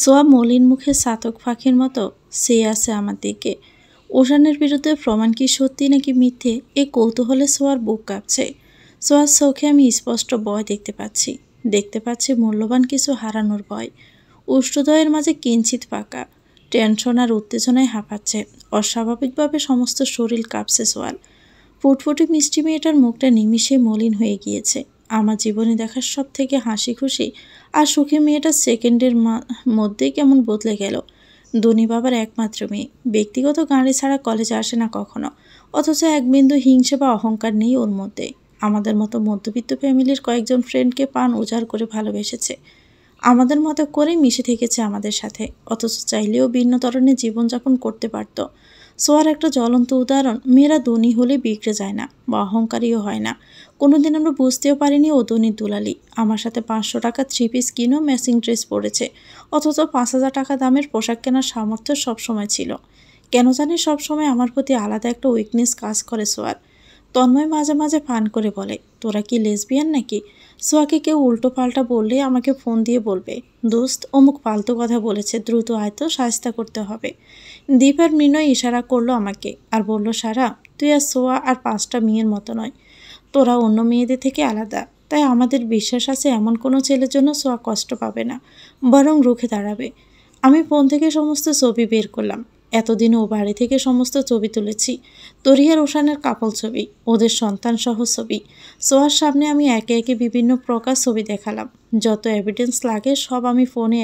সোয়া মলিন মুখে চাতক পাখির মতো চেয়ে আছে আমার দিকে। ওশানের বিরুদ্ধে প্রমাণ কি সত্যি নাকি মিথ্যে, এই কৌতূহলে সোয়ার বুক কাঁপছে। সোয়ার চোখে আমি স্পষ্ট ভয় দেখতে পাচ্ছি মূল্যবান কিছু হারানোর ভয়। উষ্ঠদয়ের মাঝে কিঞ্চিত পাকা টেনশন আর উত্তেজনায় হাঁপাচ্ছে। অস্বাভাবিকভাবে সমস্ত শরীর কাঁপছে সোয়ার। ফুটফুটে মিষ্টি মেয়েটার মুখটা নিমিষে মলিন হয়ে গিয়েছে। আমার জীবনে দেখার সব থেকে হাসি খুশি আর সুখী মেয়েটা সেকেন্ডের মধ্যেই কেমন বদলে গেল। ধনী বাবার একমাত্র মেয়ে, ব্যক্তিগত গাড়ি ছাড়া কলেজে আসে না কখনো, অথচ এক বিন্দু হিংসে বা অহংকার নেই ওর মধ্যে। আমাদের মতো মধ্যবিত্ত ফ্যামিলির কয়েকজন ফ্রেন্ডকে পান উজাড় করে ভালোবেসেছে, আমাদের মতো করে মিশে থেকেছে আমাদের সাথে, অথচ চাইলেও ভিন্ন ধরনের জীবনযাপন করতে পারত। সোয়ার একটা জ্বলন্ত উদাহরণ। মেয়েরা ধনী হলে বিগড়ে যায় না বা অহংকারীও হয় না। কোনোদিন আমরা বুঝতেও পারিনি ও ধনীর দুলালি। আমার সাথে 500 টাকা 3 পিস কিনেও ম্যাচিং ড্রেস পরেছে, অথচ 5,000 টাকা দামের পোশাক কেনার সামর্থ্য সবসময় ছিল। কেন জানি সবসময় আমার প্রতি আলাদা একটা উইকনেস কাজ করে সোয়ার। তন্ময় মাঝে মাঝে ফান করে বলে, তোরা কি লেসবিয়ান নাকি? সোয়াকে কেউ উল্টো পাল্টা বললে আমাকে ফোন দিয়ে বলবে, দোস্ত অমুক ফালতু কথা বলেছে, দ্রুত আয়তো শায়েস্তা করতে হবে। দীপ আর মৃণয় ইশারা করলো আমাকে আর বলল, সারা তুই আর সোয়া আর 5টা মেয়ের মতো নয়, তোরা অন্য মেয়েদের থেকে আলাদা। তাই আমাদের বিশ্বাস আছে এমন কোনো ছেলের জন্য সোয়া কষ্ট পাবে না, বরং রুখে দাঁড়াবে। আমি ফোন থেকে সমস্ত ছবি বের করলাম। এতদিন ও বাড়ি থেকে সমস্ত ছবি তুলেছি। তরিয়া রোশানের কাপল ছবি, ওদের সন্তান সহ ছবি। সোয়ার সামনে আমি একে একে বিভিন্ন প্রকার ছবি দেখালাম। যত এভিডেন্স লাগে সব আমি ফোনে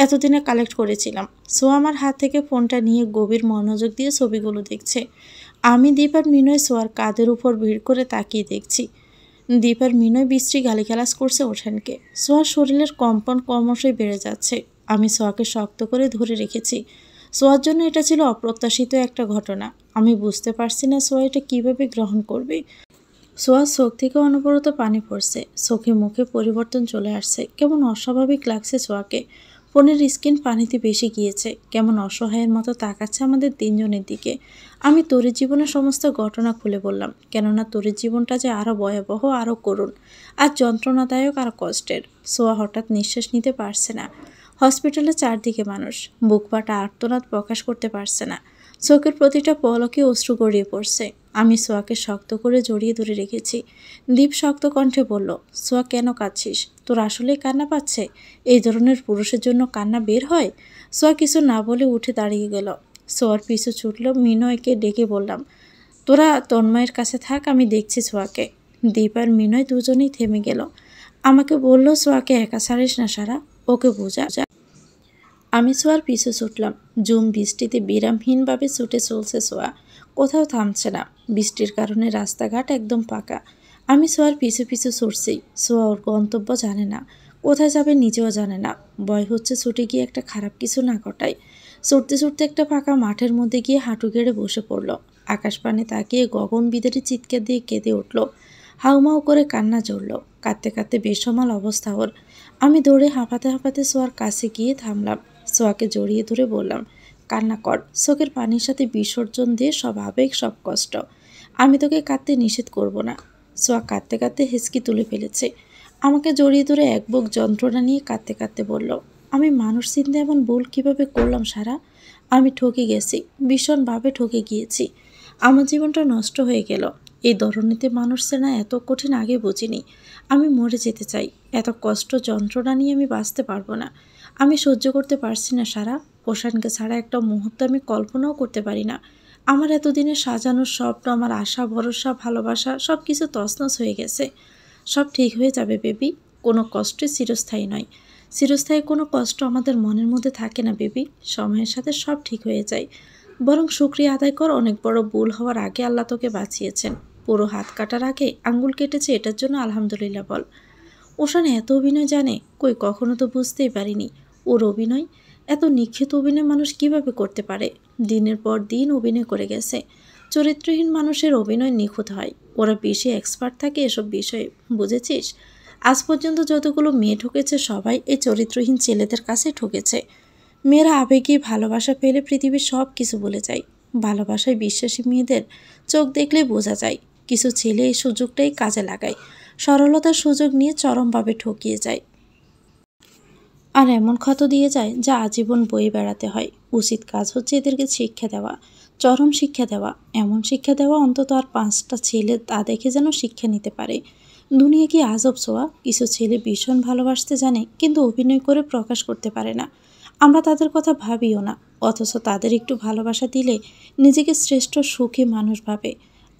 এতদিনে কালেক্ট করেছিলাম। সোয়া আমার হাত থেকে ফোনটা নিয়ে গভীর মনোযোগ দিয়ে ছবিগুলো দেখছে। আমি দীপ আর মৃণয় সোয়ার কাঁধের উপর ভিড় করে তাকিয়ে দেখছি। দীপ আর মৃণয় বিশ্রী গালিগালাজ করছে ওঠানকে। সোয়ার শরীরের কম্পন ক্রমশই বেড়ে যাচ্ছে। আমি সোয়াকে শক্ত করে ধরে রেখেছি। সোয়ার জন্য এটা ছিল অপ্রত্যাশিত একটা ঘটনা। আমি বুঝতে পারছি না সোয়া এটা কীভাবে গ্রহণ করবে। সোয়ার চোখ থেকে অনবরত পানি পড়ছে, চোখে মুখে পরিবর্তন চলে আসছে। কেমন অস্বাভাবিক লাগছে সোয়াকে। ফোনের স্ক্রিন পানিতে বেশি গিয়েছে, কেমন অসহায়ের মতো তাকাচ্ছে আমাদের তিনজনের দিকে। আমি তোরের জীবনের সমস্ত ঘটনা খুলে বললাম, কেননা তোরের জীবনটা যে আরও ভয়াবহ, আরও করুণ, আর যন্ত্রণাদায়ক, আর কষ্টের। সোয়া হঠাৎ নিঃশ্বাস নিতে পারছে না। হসপিটালে চারদিকে মানুষ, বুক ফাটা আর্তনাদ প্রকাশ করতে পারছে না। চোখের প্রতিটা পলকে অশ্রু গড়িয়ে পড়ছে। আমি সোয়াকে শক্ত করে জড়িয়ে ধরে রেখেছি। দীপ শক্ত কণ্ঠে বলল, সোয়া কেন কাঁদছিস? তোর আসলেই কান্না পাচ্ছে? এই ধরনের পুরুষের জন্য কান্না বের হয়? সোয়া কিছু না বলে উঠে দাঁড়িয়ে গেল। সোয়ার পিছু ছুটল। মৃণয়কে ডেকে বললাম, তোরা তন্ময়ের কাছে থাক, আমি দেখছি সোয়াকে। দীপ আর মৃণয় দুজনেই থেমে গেল। আমাকে বলল, সোয়াকে একা ছাড়িস না সারা, ওকে বোঝা। আমি সোয়ার পিছু ছুটলাম। জুম বৃষ্টিতে বিরামহীনভাবে ছুটে চলছে সোয়া, কোথাও থামছে না। বৃষ্টির কারণে রাস্তাঘাট একদম ফাঁকা। আমি সোয়ার পিছু পিছু ছুটছি। সোয়া ওর গন্তব্য জানে না, কোথায় যাবে নিজেও জানে না। ভয় হচ্ছে ছুটে গিয়ে একটা খারাপ কিছু না ঘটায়। ছুটতে ছুটতে একটা ফাঁকা মাঠের মধ্যে গিয়ে হাঁটু গেড়ে বসে পড়ল। আকাশপানে তাকিয়ে গগন বিদারী চিৎকার দিয়ে কেঁদে উঠল। হাউমাউ করে কান্না জড়ল। কাঁদতে কাঁদতে বেসমাল অবস্থা ওর। আমি দৌড়ে হাঁপাতে হাঁপাতে সোয়ার কাছে গিয়ে থামলাম। সোয়াকে জড়িয়ে ধরে বললাম, কান্না কর, চোখের পানির সাথে বিসর্জন দিয়ে সব আবেগ, সব কষ্ট। আমি তোকে কাঁদতে নিষেধ করব না। সোয়া কাঁদতে কাঁদতে হেঁচকি তুলে ফেলেছে। আমাকে জড়িয়ে ধরে এক বুক যন্ত্রণা নিয়ে কাঁদতে কাঁদতে বলল, আমি মানুষ চিনতে এমন ভুল কীভাবে করলাম সারা? আমি ঠকে গেছি, ভীষণভাবে ঠকে গিয়েছি। আমার জীবনটা নষ্ট হয়ে গেল। এই ধরনীতে মানুষ চেনা এত কঠিন আগে বুঝিনি। আমি মরে যেতে চাই। এত কষ্ট যন্ত্রণা নিয়ে আমি বাঁচতে পারবো না। আমি সহ্য করতে পারছি না সারা। পোষানকে ছাড়া একটা মুহূর্ত আমি কল্পনাও করতে পারি না। আমার এতদিনের সাজানো স্বপ্ন, আমার আশা ভরসা ভালোবাসা সব কিছু তছনছ হয়ে গেছে। সব ঠিক হয়ে যাবে বেবি। কোনো কষ্টই চিরস্থায়ী নয়। চিরস্থায়ী কোনো কষ্ট আমাদের মনের মধ্যে থাকে না বেবি। সময়ের সাথে সব ঠিক হয়ে যায়। বরং শুকরিয়া আদায় কর, অনেক বড় ভুল হওয়ার আগে আল্লাহ তোকে বাঁচিয়েছেন। পুরো হাত কাটার আগে আঙ্গুল কেটেছে, এটার জন্য আলহামদুলিল্লাহ বল। ওশান এত অভিনয় জানে, কই কখনো তো বুঝতেই পারিনি। ওর অভিনয়, এত নিখেত অভিনয় মানুষ কিভাবে করতে পারে? দিনের পর দিন অভিনয় করে গেছে। চরিত্রহীন মানুষের অভিনয় নিখুঁত হয়। ওরা বেশি এক্সপার্ট থাকে এসব বিষয়ে, বুঝেছিস? আজ পর্যন্ত যতগুলো মেয়ে ঠকেছে সবাই এই চরিত্রহীন ছেলেদের কাছে ঠকেছে। মেয়েরা আবেগে ভালোবাসা পেলে পৃথিবীর সব কিছু বলে যায়। ভালোবাসায় বিশ্বাসী মেয়েদের চোখ দেখলে বোঝা যায়। কিছু ছেলে এই সুযোগটাই কাজে লাগায়, সরলতার সুযোগ নিয়ে চরমভাবে ঠকিয়ে যায়। আর এমন ক্ষত দিয়ে যায় যা আজীবন বয়ে বেড়াতে হয়। উচিত কাজ হচ্ছে এদেরকে শিক্ষা দেওয়া, চরম শিক্ষা দেওয়া, এমন শিক্ষা দেওয়া অন্তত আর 5টা ছেলে তা দেখে যেন শিক্ষা নিতে পারে। দুনিয়া কি আজব ছোঁয়া! কিছু ছেলে ভীষণ ভালোবাসতে জানে কিন্তু অভিনয় করে প্রকাশ করতে পারে না। আমরা তাদের কথা ভাবিও না, অথচ তাদের একটু ভালোবাসা দিলে নিজেকে শ্রেষ্ঠ সুখী মানুষ ভাবে।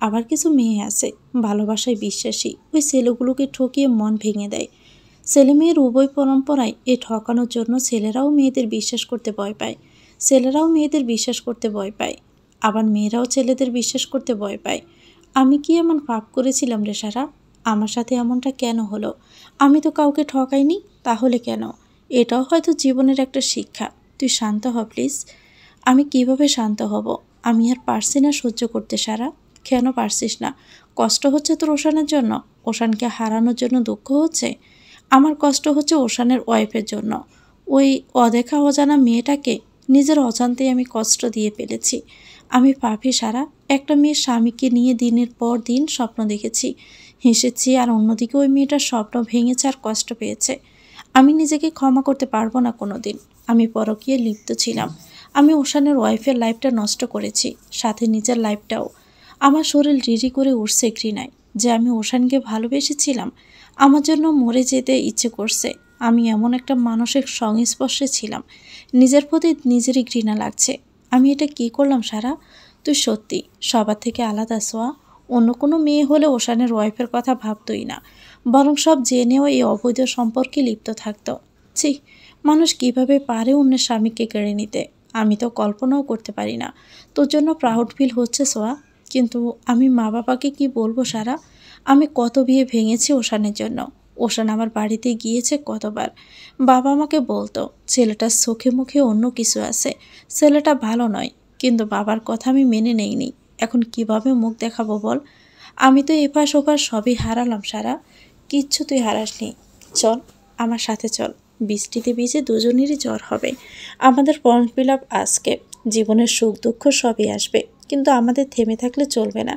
আবার কিছু মেয়ে আছে ভালোবাসায় বিশ্বাসী, ওই ছেলেগুলোকে ঠকিয়ে মন ভেঙে দেয়। ছেলে মেয়ের উভয় পরম্পরায় এ ঠকানোর জন্য ছেলেরাও মেয়েদের বিশ্বাস করতে ভয় পায়, ছেলেরাও মেয়েদের বিশ্বাস করতে ভয় পায়, আবার মেয়েরাও ছেলেদের বিশ্বাস করতে ভয় পায়। আমি কি এমন পাপ করেছিলাম রে সারা? আমার সাথে এমনটা কেন হলো? আমি তো কাউকে ঠকাইনি, তাহলে কেন? এটাও হয়তো জীবনের একটা শিক্ষা। তুই শান্ত হ প্লিজ। আমি কিভাবে শান্ত হব? আমি আর পারছি না সহ্য করতে সারা। কেন পারছিস না? কষ্ট হচ্ছে তোর ওশানের জন্য? ওশানকে হারানোর জন্য দুঃখ হচ্ছে? আমার কষ্ট হচ্ছে ওশানের ওয়াইফের জন্য। ওই অদেখা অজানা মেয়েটাকে নিজের অজান্তেই আমি কষ্ট দিয়ে ফেলেছি। আমি পাপী সারা। একটা মেয়ের স্বামীকে নিয়ে দিনের পর দিন স্বপ্ন দেখেছি, হেসেছি, আর অন্যদিকে ওই মেয়েটার স্বপ্ন ভেঙেছে আর কষ্ট পেয়েছে। আমি নিজেকে ক্ষমা করতে পারবো না কোনো দিন। আমি পরকীয়ায় লিপ্ত ছিলাম। আমি ওশানের ওয়াইফের লাইফটা নষ্ট করেছি, সাথে নিজের লাইফটাও। আমার শরীর রিরি করে উঠছে ঘৃণায় যে আমি ওশানকে ভালোবেসেছিলাম। আমার জন্য মরে যেতে ইচ্ছে করছে। আমি এমন একটা মানসিক সংস্পর্শে ছিলাম, নিজের প্রতি নিজেরই ঘৃণা লাগছে। আমি এটা কি করলাম সারা? তুই সত্যি সবার থেকে আলাদা সোয়া। অন্য কোনো মেয়ে হলে ওশানের ওয়াইফের কথা ভাবতই না, বরং সব জেনেও এই অবৈধ সম্পর্কে লিপ্ত থাকতো। ছি, মানুষ কিভাবে পারে অন্যের স্বামীকে কেড়ে নিতে? আমি তো কল্পনাও করতে পারি না। তোর জন্য প্রাউড ফিল হচ্ছে সোয়া, কিন্তু আমি মা বাবাকে কি বলবো সারা? আমি কত বিয়ে ভেঙেছি ওশানের জন্য। ওশান আমার বাড়িতে গিয়েছে কতবার। বাবা আমাকে বলতো ছেলেটার চোখে মুখে অন্য কিছু আছে, ছেলেটা ভালো নয়, কিন্তু বাবার কথা আমি মেনে নেইনি। এখন কিভাবে মুখ দেখাবো বল? আমি তো এপাশ ওপাশ সবই হারালাম সারা। কিচ্ছু তুই হারাসনি। চল আমার সাথে চল, বৃষ্টিতে ভিজে দুজনেরই জ্বর হবে। আমাদের ফর্ম ফিল আপ আজকে। জীবনের সুখ দুঃখ সবই আসবে, কিন্তু আমাদের থেমে থাকলে চলবে না,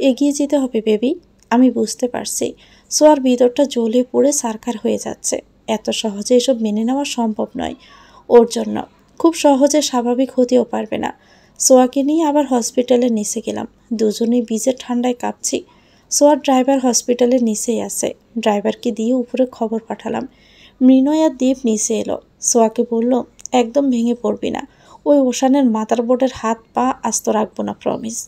এগিয়ে যেতে হবে বেবি। আমি বুঝতে পারছি সোয়ার ভিতরটা জ্বলে পুড়ে সারখার হয়ে যাচ্ছে। এত সহজে এসব মেনে নেওয়া সম্ভব নয় ওর জন্য। খুব সহজে স্বাভাবিক হতেও পারবে না। সোয়াকে নিয়ে আবার হসপিটালে নিচে গেলাম। দুজনেই বীজের ঠান্ডায় কাঁপছি। সোয়ার ড্রাইভার হসপিটালের নিচেই আছে। ড্রাইভারকে দিয়ে উপরে খবর পাঠালাম। মৃণয় আর দীপ নিচে এলো। সোয়াকে বলল, একদম ভেঙে পড়বি না। ওই ওশানের মাথার বোর্ডের হাত পা আস্ত রাখবো না, প্রমিস।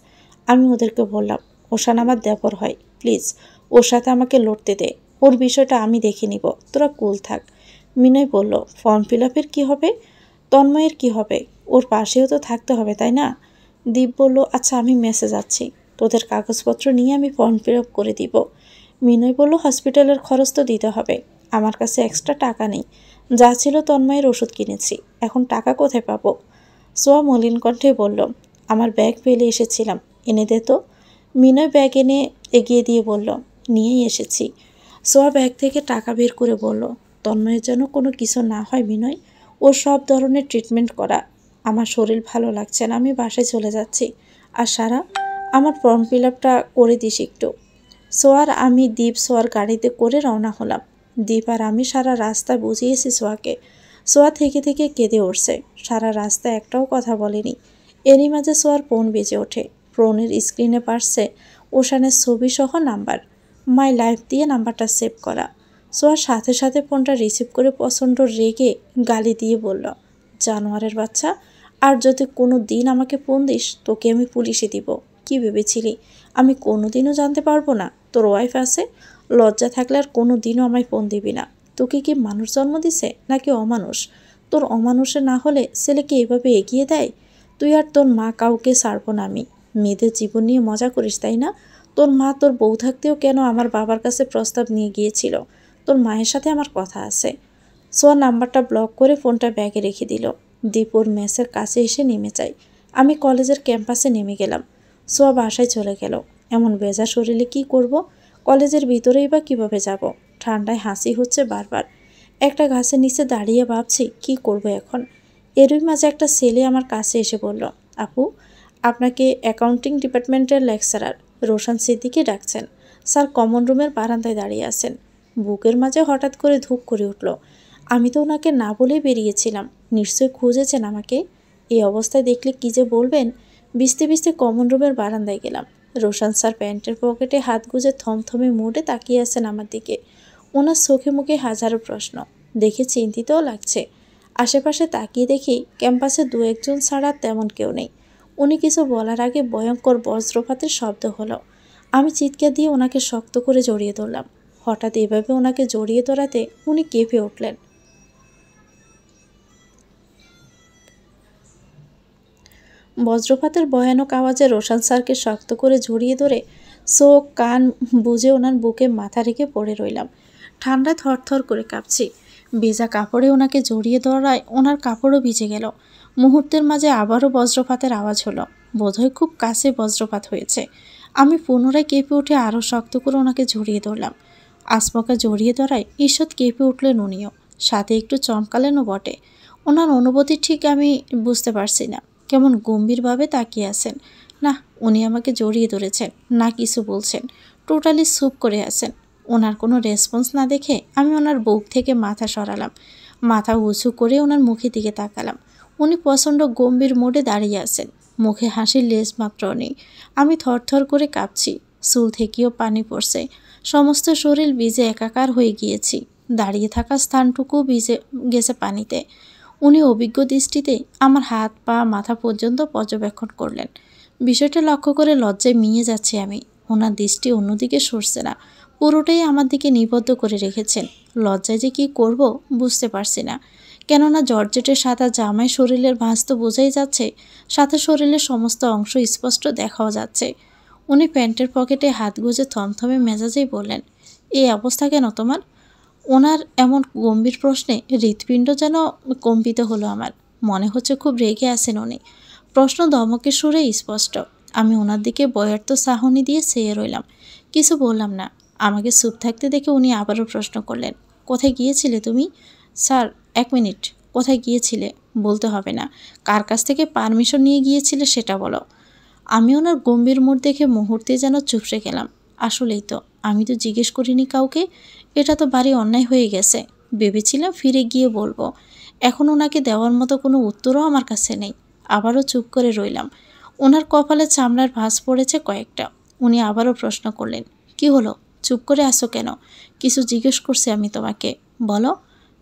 আমি ওদেরকে বললাম, ওশান আমার দেবর হয়, প্লিজ ওর সাথে আমাকে লড়তে দে। ওর বিষয়টা আমি দেখে নিব, তোরা কুল থাক। মিনয় বলল, ফর্ম ফিল আপের কী হবে? তন্ময়ের কি হবে? ওর পাশেও তো থাকতে হবে, তাই না? দীপ বলল, আচ্ছা আমি মেসে যাচ্ছি, তোদের কাগজপত্র নিয়ে আমি ফর্ম ফিল আপ করে দিব। মিনয় বলল, হসপিটালের খরচ তো দিতে হবে। আমার কাছে এক্সট্রা টাকা নেই, যা ছিল তন্ময়ের ওষুধ কিনেছি, এখন টাকা কোথায় পাবো? সোয়া মলিন কণ্ঠে বলল, আমার ব্যাগ ফেলে এসেছিলাম, এনে দে তো। মিনয় ব্যাগ এনে এগিয়ে দিয়ে বলল, নিয়েই এসেছি। সোয়া ব্যাগ থেকে টাকা বের করে বলল, তন্ময়ের যেন কোনো কিছু না হয় মিনয়, ওর সব ধরনের ট্রিটমেন্ট করা। আমার শরীর ভালো লাগছে না, আমি বাসায় চলে যাচ্ছি। আর সারা, আমার ফর্ম ফিল আপটা করে দিস একটু। সোয়ার আমি দীপ সোয়ার গাড়িতে করে রওনা হলাম। দীপ আর আমি সারা রাস্তা বুঝিয়েছি সোয়াকে। সোয়া থেকে থেকে কেঁদে উঠছে, সারা রাস্তা একটাও কথা বলেনি। এরই মাঝে সোয়ার ফোন বেজে ওঠে। ফোনের স্ক্রিনে পারছে ওশানের ছবি সহ নাম্বার। মাই লাইফ দিয়ে নাম্বারটা সেভ করা। সোয়ার সাথে সাথে ফোনটা রিসিভ করে প্রচণ্ড রেগে গালি দিয়ে বলল, জানোয়ারের বাচ্চা, আর যদি কোনো দিন আমাকে ফোন দিস তোকে আমি পুলিশে দিব। কি ভেবেছিলি আমি কোনো দিনও জানতে পারবো না তোর ওয়াইফ আছে? লজ্জা থাকলে আর কোনো দিনও আমায় ফোন দিবি না। তোকে কি মানুষ জন্ম দিছে নাকি অমানুষ? তোর অমানুষে না হলে ছেলেকে এভাবে এগিয়ে দেয়? তুই আর তোর মা কাউকে ছাড়বো না আমি। মেয়েদের জীবন নিয়ে মজা করিস তাই না? তোর মা তোর বউ থাকতেও কেন আমার বাবার কাছে প্রস্তাব নিয়ে গিয়েছিল? তোর মায়ের সাথে আমার কথা আছে। সোয়া নাম্বারটা ব্লক করে ফোনটা ব্যাগে রেখে দিল। দীপুর মেসের কাছে এসে নেমে যায়। আমি কলেজের ক্যাম্পাসে নেমে গেলাম। সোয়া বাসায় চলে গেল। এমন বেজা শরীরে কি করব? কলেজের ভিতরেই বা কীভাবে যাব? ঠান্ডায় হাসি হচ্ছে বারবার। একটা গাছের নিচে দাঁড়িয়ে ভাবছি কি করব এখন। এরই মাঝে একটা ছেলে আমার কাছে এসে বলল, আপু, আপনাকে অ্যাকাউন্টিং ডিপার্টমেন্টের লেকচারার রোশন সিদ্দিকী ডাকছেন। স্যার কমন রুমের বারান্দায় দাঁড়িয়ে আছেন। বুকের মাঝে হঠাৎ করে ধুক করে উঠল। আমি তো ওনাকে না বলেই বেরিয়েছিলাম, নিশ্চয়ই খুঁজেছেন আমাকে। এই অবস্থায় দেখলে কি যে বলবেন। ভিজতে ভিজতে কমন রুমের বারান্দায় গেলাম। রোশান স্যার প্যান্টের পকেটে হাত গুজে থমথমে মুডে তাকিয়ে আছেন আমার দিকে। ওনার চোখে মুখে হাজারো প্রশ্ন, দেখে চিন্তিতও লাগছে। আশেপাশে তাকিয়ে দেখি ক্যাম্পাসে দু একজন ছাড়া তেমন কেউ নেই। উনি কিছু বলার আগে ভয়ঙ্কর বজ্রপাতের শব্দ হলো। আমি চিৎকার দিয়ে ওনাকে শক্ত করে জড়িয়ে ধরলাম। হঠাৎ এভাবে ওনাকে জড়িয়ে ধরাতে উনি কেঁপে উঠলেন। বজ্রপাতের ভয়ানক আওয়াজে রোশান স্যারকে শক্ত করে জড়িয়ে ধরে চোখ কান বুজে ওনার বুকে মাথা রেখে পড়ে রইলাম। ঠান্ডায় থরথর করে কাঁপছি। ভেজা কাপড়ে ওনাকে জড়িয়ে ধরায় ওনার কাপড়ও ভিজে গেল। মুহূর্তের মাঝে আবারও বজ্রপাতের আওয়াজ হলো। বোধহয় খুব কাছে বজ্রপাত হয়েছে। আমি পুনরায় কেঁপে উঠে আরও শক্ত করে ওনাকে জড়িয়ে ধরলাম। আচমকা জড়িয়ে ধরায় ঈষৎ কেঁপে উঠলেন উনিও, সাথে একটু চমকালেনও বটে। ওনার অনুভূতি ঠিক আমি বুঝতে পারছি না। কেমন গম্ভীরভাবে তাকিয়ে আছেন। না, উনি আমাকে জড়িয়ে ধরেছেন, না কিছু বলছেন, টোটালি চুপ করে আছেন। ওনার কোনো রেসপন্স না দেখে আমি ওনার বুক থেকে মাথা সরালাম। মাথা উঁচু করে ওনার মুখের দিকে তাকালাম। উনি প্রচণ্ড গম্ভীর মোডে দাঁড়িয়ে আছেন, মুখে হাসির লেজ মাত্র নেই। আমি থরথর করে কাঁপছি, চুল থেকেও পানি পড়ছে। সমস্ত শরীর ভিজে একাকার হয়ে গিয়েছি। দাঁড়িয়ে থাকা স্থানটুকু ভিজে গেছে পানিতে। উনি অভিজ্ঞ দৃষ্টিতে আমার হাত পা মাথা পর্যন্ত পর্যবেক্ষণ করলেন। বিষয়টা লক্ষ্য করে লজ্জায় মিয়ে যাচ্ছি আমি। ওনার দৃষ্টি অন্যদিকে সরছে না, পুরোটাই আমার দিকে নিবদ্ধ করে রেখেছেন। লজ্জায় যে কী করব বুঝতে পারছি না। কেননা জর্জেটের সাদা জামায় শরীরের ভাঁজ তো বোঝাই যাচ্ছে, সাথে শরীরের সমস্ত অংশ স্পষ্ট দেখাও যাচ্ছে। উনি প্যান্টের পকেটে হাত গুজে থমথমে মেজাজেই বললেন, এই অবস্থা কেন তোমার? ওনার এমন গম্ভীর প্রশ্নে হৃৎপিণ্ড যেন কম্পিত হলো আমার। মনে হচ্ছে খুব রেগে আছেন উনি। প্রশ্ন ধমকের সুরে স্পষ্ট। আমি ওনার দিকে বয়ার্ত চাহনি দিয়ে চেয়ে রইলাম, কিছু বললাম না। আমাকে চুপ থাকতে দেখে উনি আবারও প্রশ্ন করলেন, কোথায় গিয়েছিলে তুমি? Sir, 1 minute. কোথায় গিয়েছিলে বলতে হবে না, কার কাছ থেকে পারমিশন নিয়ে গিয়েছিলে সেটা বলো। আমি ওনার গম্ভীর মুড দেখে মুহূর্তে যেন চুপসে গেলাম। আসলেই তো, আমি তো জিজ্ঞেস করিনি কাউকে। এটা তো ভারী অন্যায় হয়ে গেছে। ভেবেছিলাম ফিরে গিয়ে বলবো। এখন ওনাকে দেওয়ার মতো কোনো উত্তরও আমার কাছে নেই। আবারও চুপ করে রইলাম। ওনার কপালে চামড়ার ভাঁজ পড়েছে কয়েকটা। উনি আবারও প্রশ্ন করলেন, কি হলো, চুপ করে আসো কেন? কিছু জিজ্ঞেস করছি আমি তোমাকে, বলো।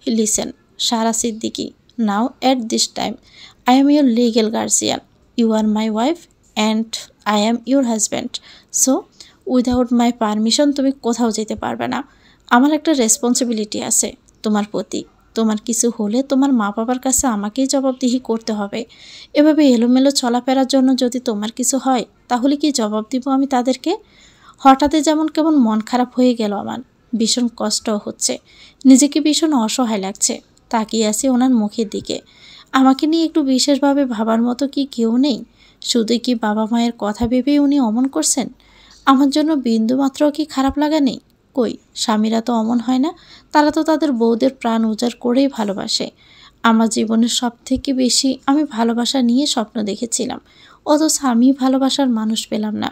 Listen, Sara Siddiqui, now at this time I am your legal guardian. You are my wife and I am your husband. So without my permission তুমি কোথাও যেতে পারবে না। আমার একটা রেসপন্সিবিলিটি আছে তোমার প্রতি। তোমার কিছু হলে তোমার মা বাবার কাছে আমাকেই জবাবদিহি করতে হবে। এভাবে এলোমেলো চলাফেরার জন্য যদি তোমার কিছু হয়, তাহলে কি জবাব দিব আমি তাদেরকে? হঠাৎই যেমন কেমন মন খারাপ হয়ে গেল আমার। ভীষণ কষ্টও হচ্ছে, নিজেকে ভীষণ অসহায় লাগছে। তাকিয়ে আছি ওনার মুখের দিকে। আমাকে নিয়ে একটু বিশেষভাবে ভাবার মতো কি কেউ নেই? শুধুই কি বাবা মায়ের কথা ভেবেই উনি অমন করছেন? আমার জন্য বিন্দুমাত্রও কি খারাপ লাগা নেই? কই, স্বামীরা তো অমন হয় না। তারা তো তাদের বউদের প্রাণ উজাড় করেই ভালোবাসে। আমার জীবনের সব থেকে বেশি আমি ভালোবাসা নিয়ে স্বপ্ন দেখেছিলাম, অথচ আমি ভালোবাসার মানুষ পেলাম না।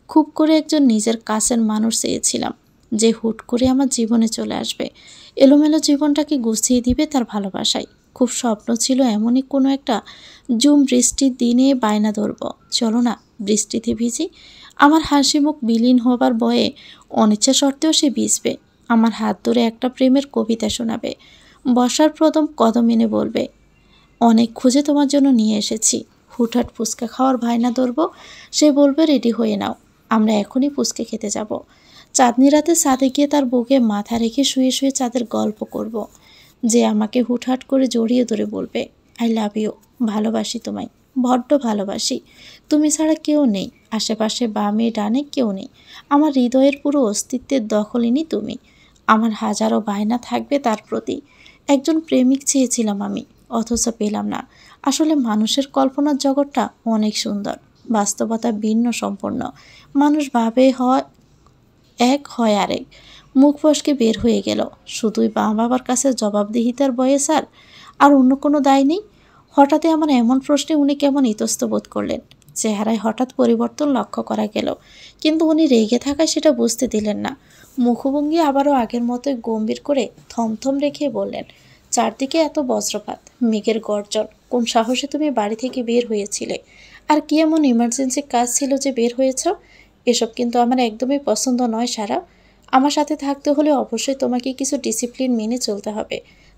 খুব করে একজন নিজের কাছের মানুষ চেয়েছিলাম, যে হুট করে আমার জীবনে চলে আসবে, এলোমেলো জীবনটাকে গুছিয়ে দিবে তার ভালোবাসায়। খুব স্বপ্ন ছিল এমনই কোনো একটা জুম বৃষ্টির দিনে বায়না ধরব, চলো না বৃষ্টিতে ভিজি। আমার হাসি মুখ বিলীন হবার ভয়ে অনিচ্ছা সত্ত্বেও সে ভিজবে। আমার হাত ধরে একটা প্রেমের কবিতা শোনাবে। বর্ষার প্রথম কদম এনে বলবে, অনেক খুঁজে তোমার জন্য নিয়ে এসেছি। হুটহাট ফুচকা খাওয়ার বায়না ধরবো, সে বলবে রেডি হয়ে নাও, আমরা এখনই ফুচকা খেতে যাব। চাঁদনি রাতে ছাদে গিয়ে তার বুকে মাথা রেখে শুয়ে শুয়ে চাঁদের গল্প করব। যে আমাকে হুটহাট করে জড়িয়ে ধরে বলবে, আই লাভ ইউ, ভালোবাসি তোমায়, বড্ড ভালোবাসি। তুমি ছাড়া কেউ নেই, আশেপাশে বামে ডানে কেউ নেই। আমার হৃদয়ের পুরো অস্তিত্বের দখলিনী তুমি। আমার হাজারো বায়না থাকবে তার প্রতি। একজন প্রেমিক চেয়েছিলাম আমি, অথচ পেলাম না। আসলে মানুষের কল্পনার জগৎটা অনেক সুন্দর, বাস্তবতা ভিন্ন সম্পূর্ণ। মানুষ ভাবে হয় এক, হয় আরেক। মুখ ফসকে বের হয়ে গেল, শুধুই মা বাবার কাছে জবাবদিহিতার বয়ে স্যার, আর অন্য কোনো দায় নেই। হঠাৎই আমার এমন প্রশ্নে উনি কেমন ইতস্ত বোধ করলেন। চেহারায় হঠাৎ পরিবর্তন লক্ষ্য করা গেল, কিন্তু উনি রেগে থাকায় সেটা বুঝতে দিলেন না। মুখভঙ্গি আবারও আগের মতোই গম্ভীর করে থমথম রেখে বললেন, চারদিকে এত বজ্রপাত, মেঘের গর্জন, কোন সাহসে তুমি বাড়ি থেকে বের হয়েছিলে? আর কি এমন ইমার্জেন্সি কাজ ছিল যে বের হয়েছ? এসব কিন্তু আমার একদমই পছন্দ নয় সারা। আমার সাথে থাকতে হলে অবশ্যই তোমাকে কিছু ডিসিপ্লিন মেনে চলতে হবে।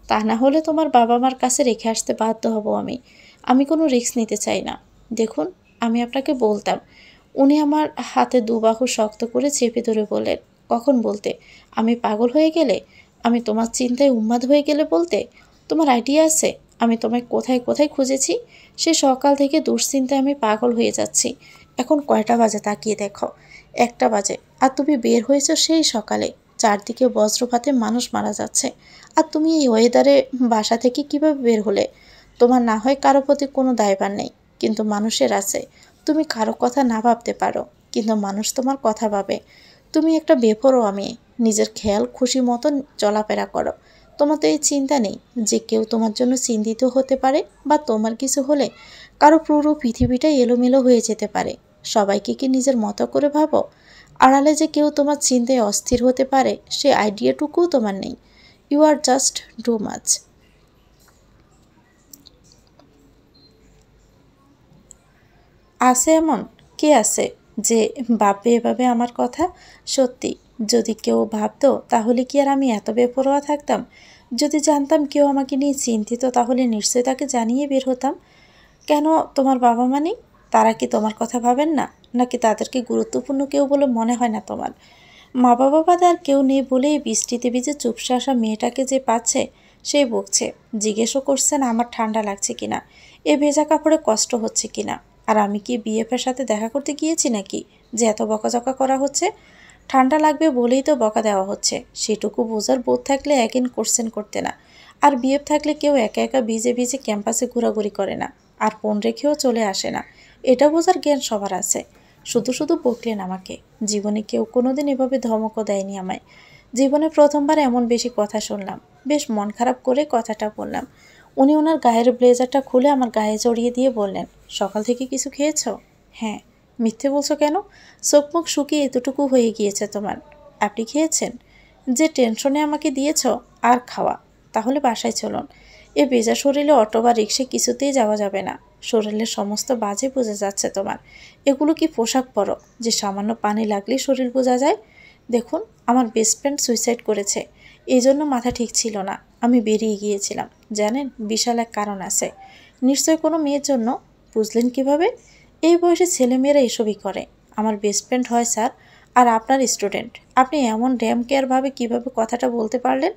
তা না হলে তোমার বাবা মার কাছে রেখে আসতে বাধ্য হব আমি। আমি কোনো রিস্ক নিতে চাই না। দেখুন, আমি আপনাকে বলতাম। উনি আমার হাতে দুবাহু শক্ত করে চেপে ধরে বললেন, কখন বলতে? আমি পাগল হয়ে গেলে? আমি তোমার চিন্তায় উন্মাদ হয়ে গেলে বলতে? তোমার আইডিয়া আছে আমি তোমায় কোথায় কোথায় খুঁজেছি? সে সকাল থেকে দুশ্চিন্তায় আমি পাগল হয়ে যাচ্ছি। এখন কয়টা বাজে তাকিয়ে দেখো, 1টা বাজে। আর তুমি বের হয়েছো সেই সকালে। চারদিকে বজ্রপাতে মানুষ মারা যাচ্ছে। আর তুমি এই ওয়েদারে বাসা থেকে কিভাবে বের হলে? তোমার না হয় কারো প্রতি কোনো দায়ভার নেই, কিন্তু মানুষের আছে। তুমি কারো কথা না ভাবতে পারো, কিন্তু মানুষ তোমার কথা ভাবে। তুমি একটা বেপরোয়া মেয়ে, নিজের খেয়াল খুশি মতন চলাফেরা করো। তোমার তো এই চিন্তা নেই যে কেউ তোমার জন্য চিন্তিত হতে পারে, বা তোমার কিছু হলে কারো পুরো পৃথিবীটাই এলোমেলো হয়ে যেতে পারে। সবাইকে কি নিজের মতো করে ভাবো? আড়ালে যে কেউ তোমার চিন্তায় অস্থির হতে পারে সে আইডিয়াটুকুও তোমার নেই। You are just too much. আছে এমন? কে আছে যে ভাববে এভাবে আমার কথা? সত্যি, যদি কেউ ভাবতো তাহলে কি আর আমি এত বেপরোয়া থাকতাম? যদি জানতাম কেউ আমাকে নিয়ে চিন্তিত তাহলে নিশ্চয়ই তাকে জানিয়ে বের হতাম। কেন? তোমার বাবা মা নেই? তারা কি তোমার কথা ভাবেন না? নাকি তাদেরকে গুরুত্বপূর্ণ কেউ বলে মনে হয় না তোমার? মা বাবা বাদে আর কেউ নেই বলেই বৃষ্টিতে ভিজে চুপসে আসা মেয়েটাকে যে পাচ্ছে সেই বকছে। জিজ্ঞেসও করছেন আমার ঠান্ডা লাগছে কিনা, এ ভেজা কাপড়ে কষ্ট হচ্ছে কিনা। আর আমি কি বিএফের সাথে দেখা করতে গিয়েছি নাকি যে এত বকাঝকা করা হচ্ছে? ঠান্ডা লাগবে বলেই তো বকা দেওয়া হচ্ছে। সেটুকু বোঝার বোধ থাকলে একদিন কোশ্চেন করতে না। আর বিএফ থাকলে কেউ একা একা ভিজে ভিজে ক্যাম্পাসে ঘোরাঘুরি করে না, আর ফোন রেখেও চলে আসে না। এটা বোঝার জ্ঞান সবার আছে। শুধু শুধু বকলেন আমাকে। জীবনে কেউ কোনোদিন এভাবে ধমকও দেয়নি আমায়। জীবনে প্রথমবার এমন বেশি কথা শুনলাম। বেশ মন খারাপ করে কথাটা বললাম। উনি ওনার গায়ের ব্লেজারটা খুলে আমার গায়ে জড়িয়ে দিয়ে বললেন, সকাল থেকে কিছু খেয়েছো? হ্যাঁ। মিথ্যে বলছো কেন? চোখ মুখ শুকিয়ে এতটুকু হয়ে গিয়েছে তোমার। আপনি খেয়েছেন? যে টেনশনে আমাকে দিয়েছ? আর খাওয়া? তাহলে বাসায় চলুন। এ ভেজা শরীরে অটো বা রিক্সায় কিছুতেই যাওয়া যাবে না। শরীরের সমস্ত বাজে বোঝা যাচ্ছে তোমার। এগুলো কি পোশাক পরো যে সামান্য পানি লাগলেই শরীর বোঝা যায়? দেখুন, আমার বেস্ট ফ্রেন্ড সুইসাইড করেছে। এই জন্য মাথা ঠিক ছিল না। আমি বেরিয়ে গিয়েছিলাম। জানেন, বিশাল এক কারণ আছে। নিশ্চয় কোনো মেয়ের জন্য। বুঝলেন কিভাবে? এই বয়সে ছেলেমেয়েরা এসবই করে। আমার বেস্ট ফ্রেন্ড হয় স্যার, আর আপনার স্টুডেন্ট। আপনি এমন ড্যাম কেয়ারভাবে কীভাবে কথাটা বলতে পারলেন?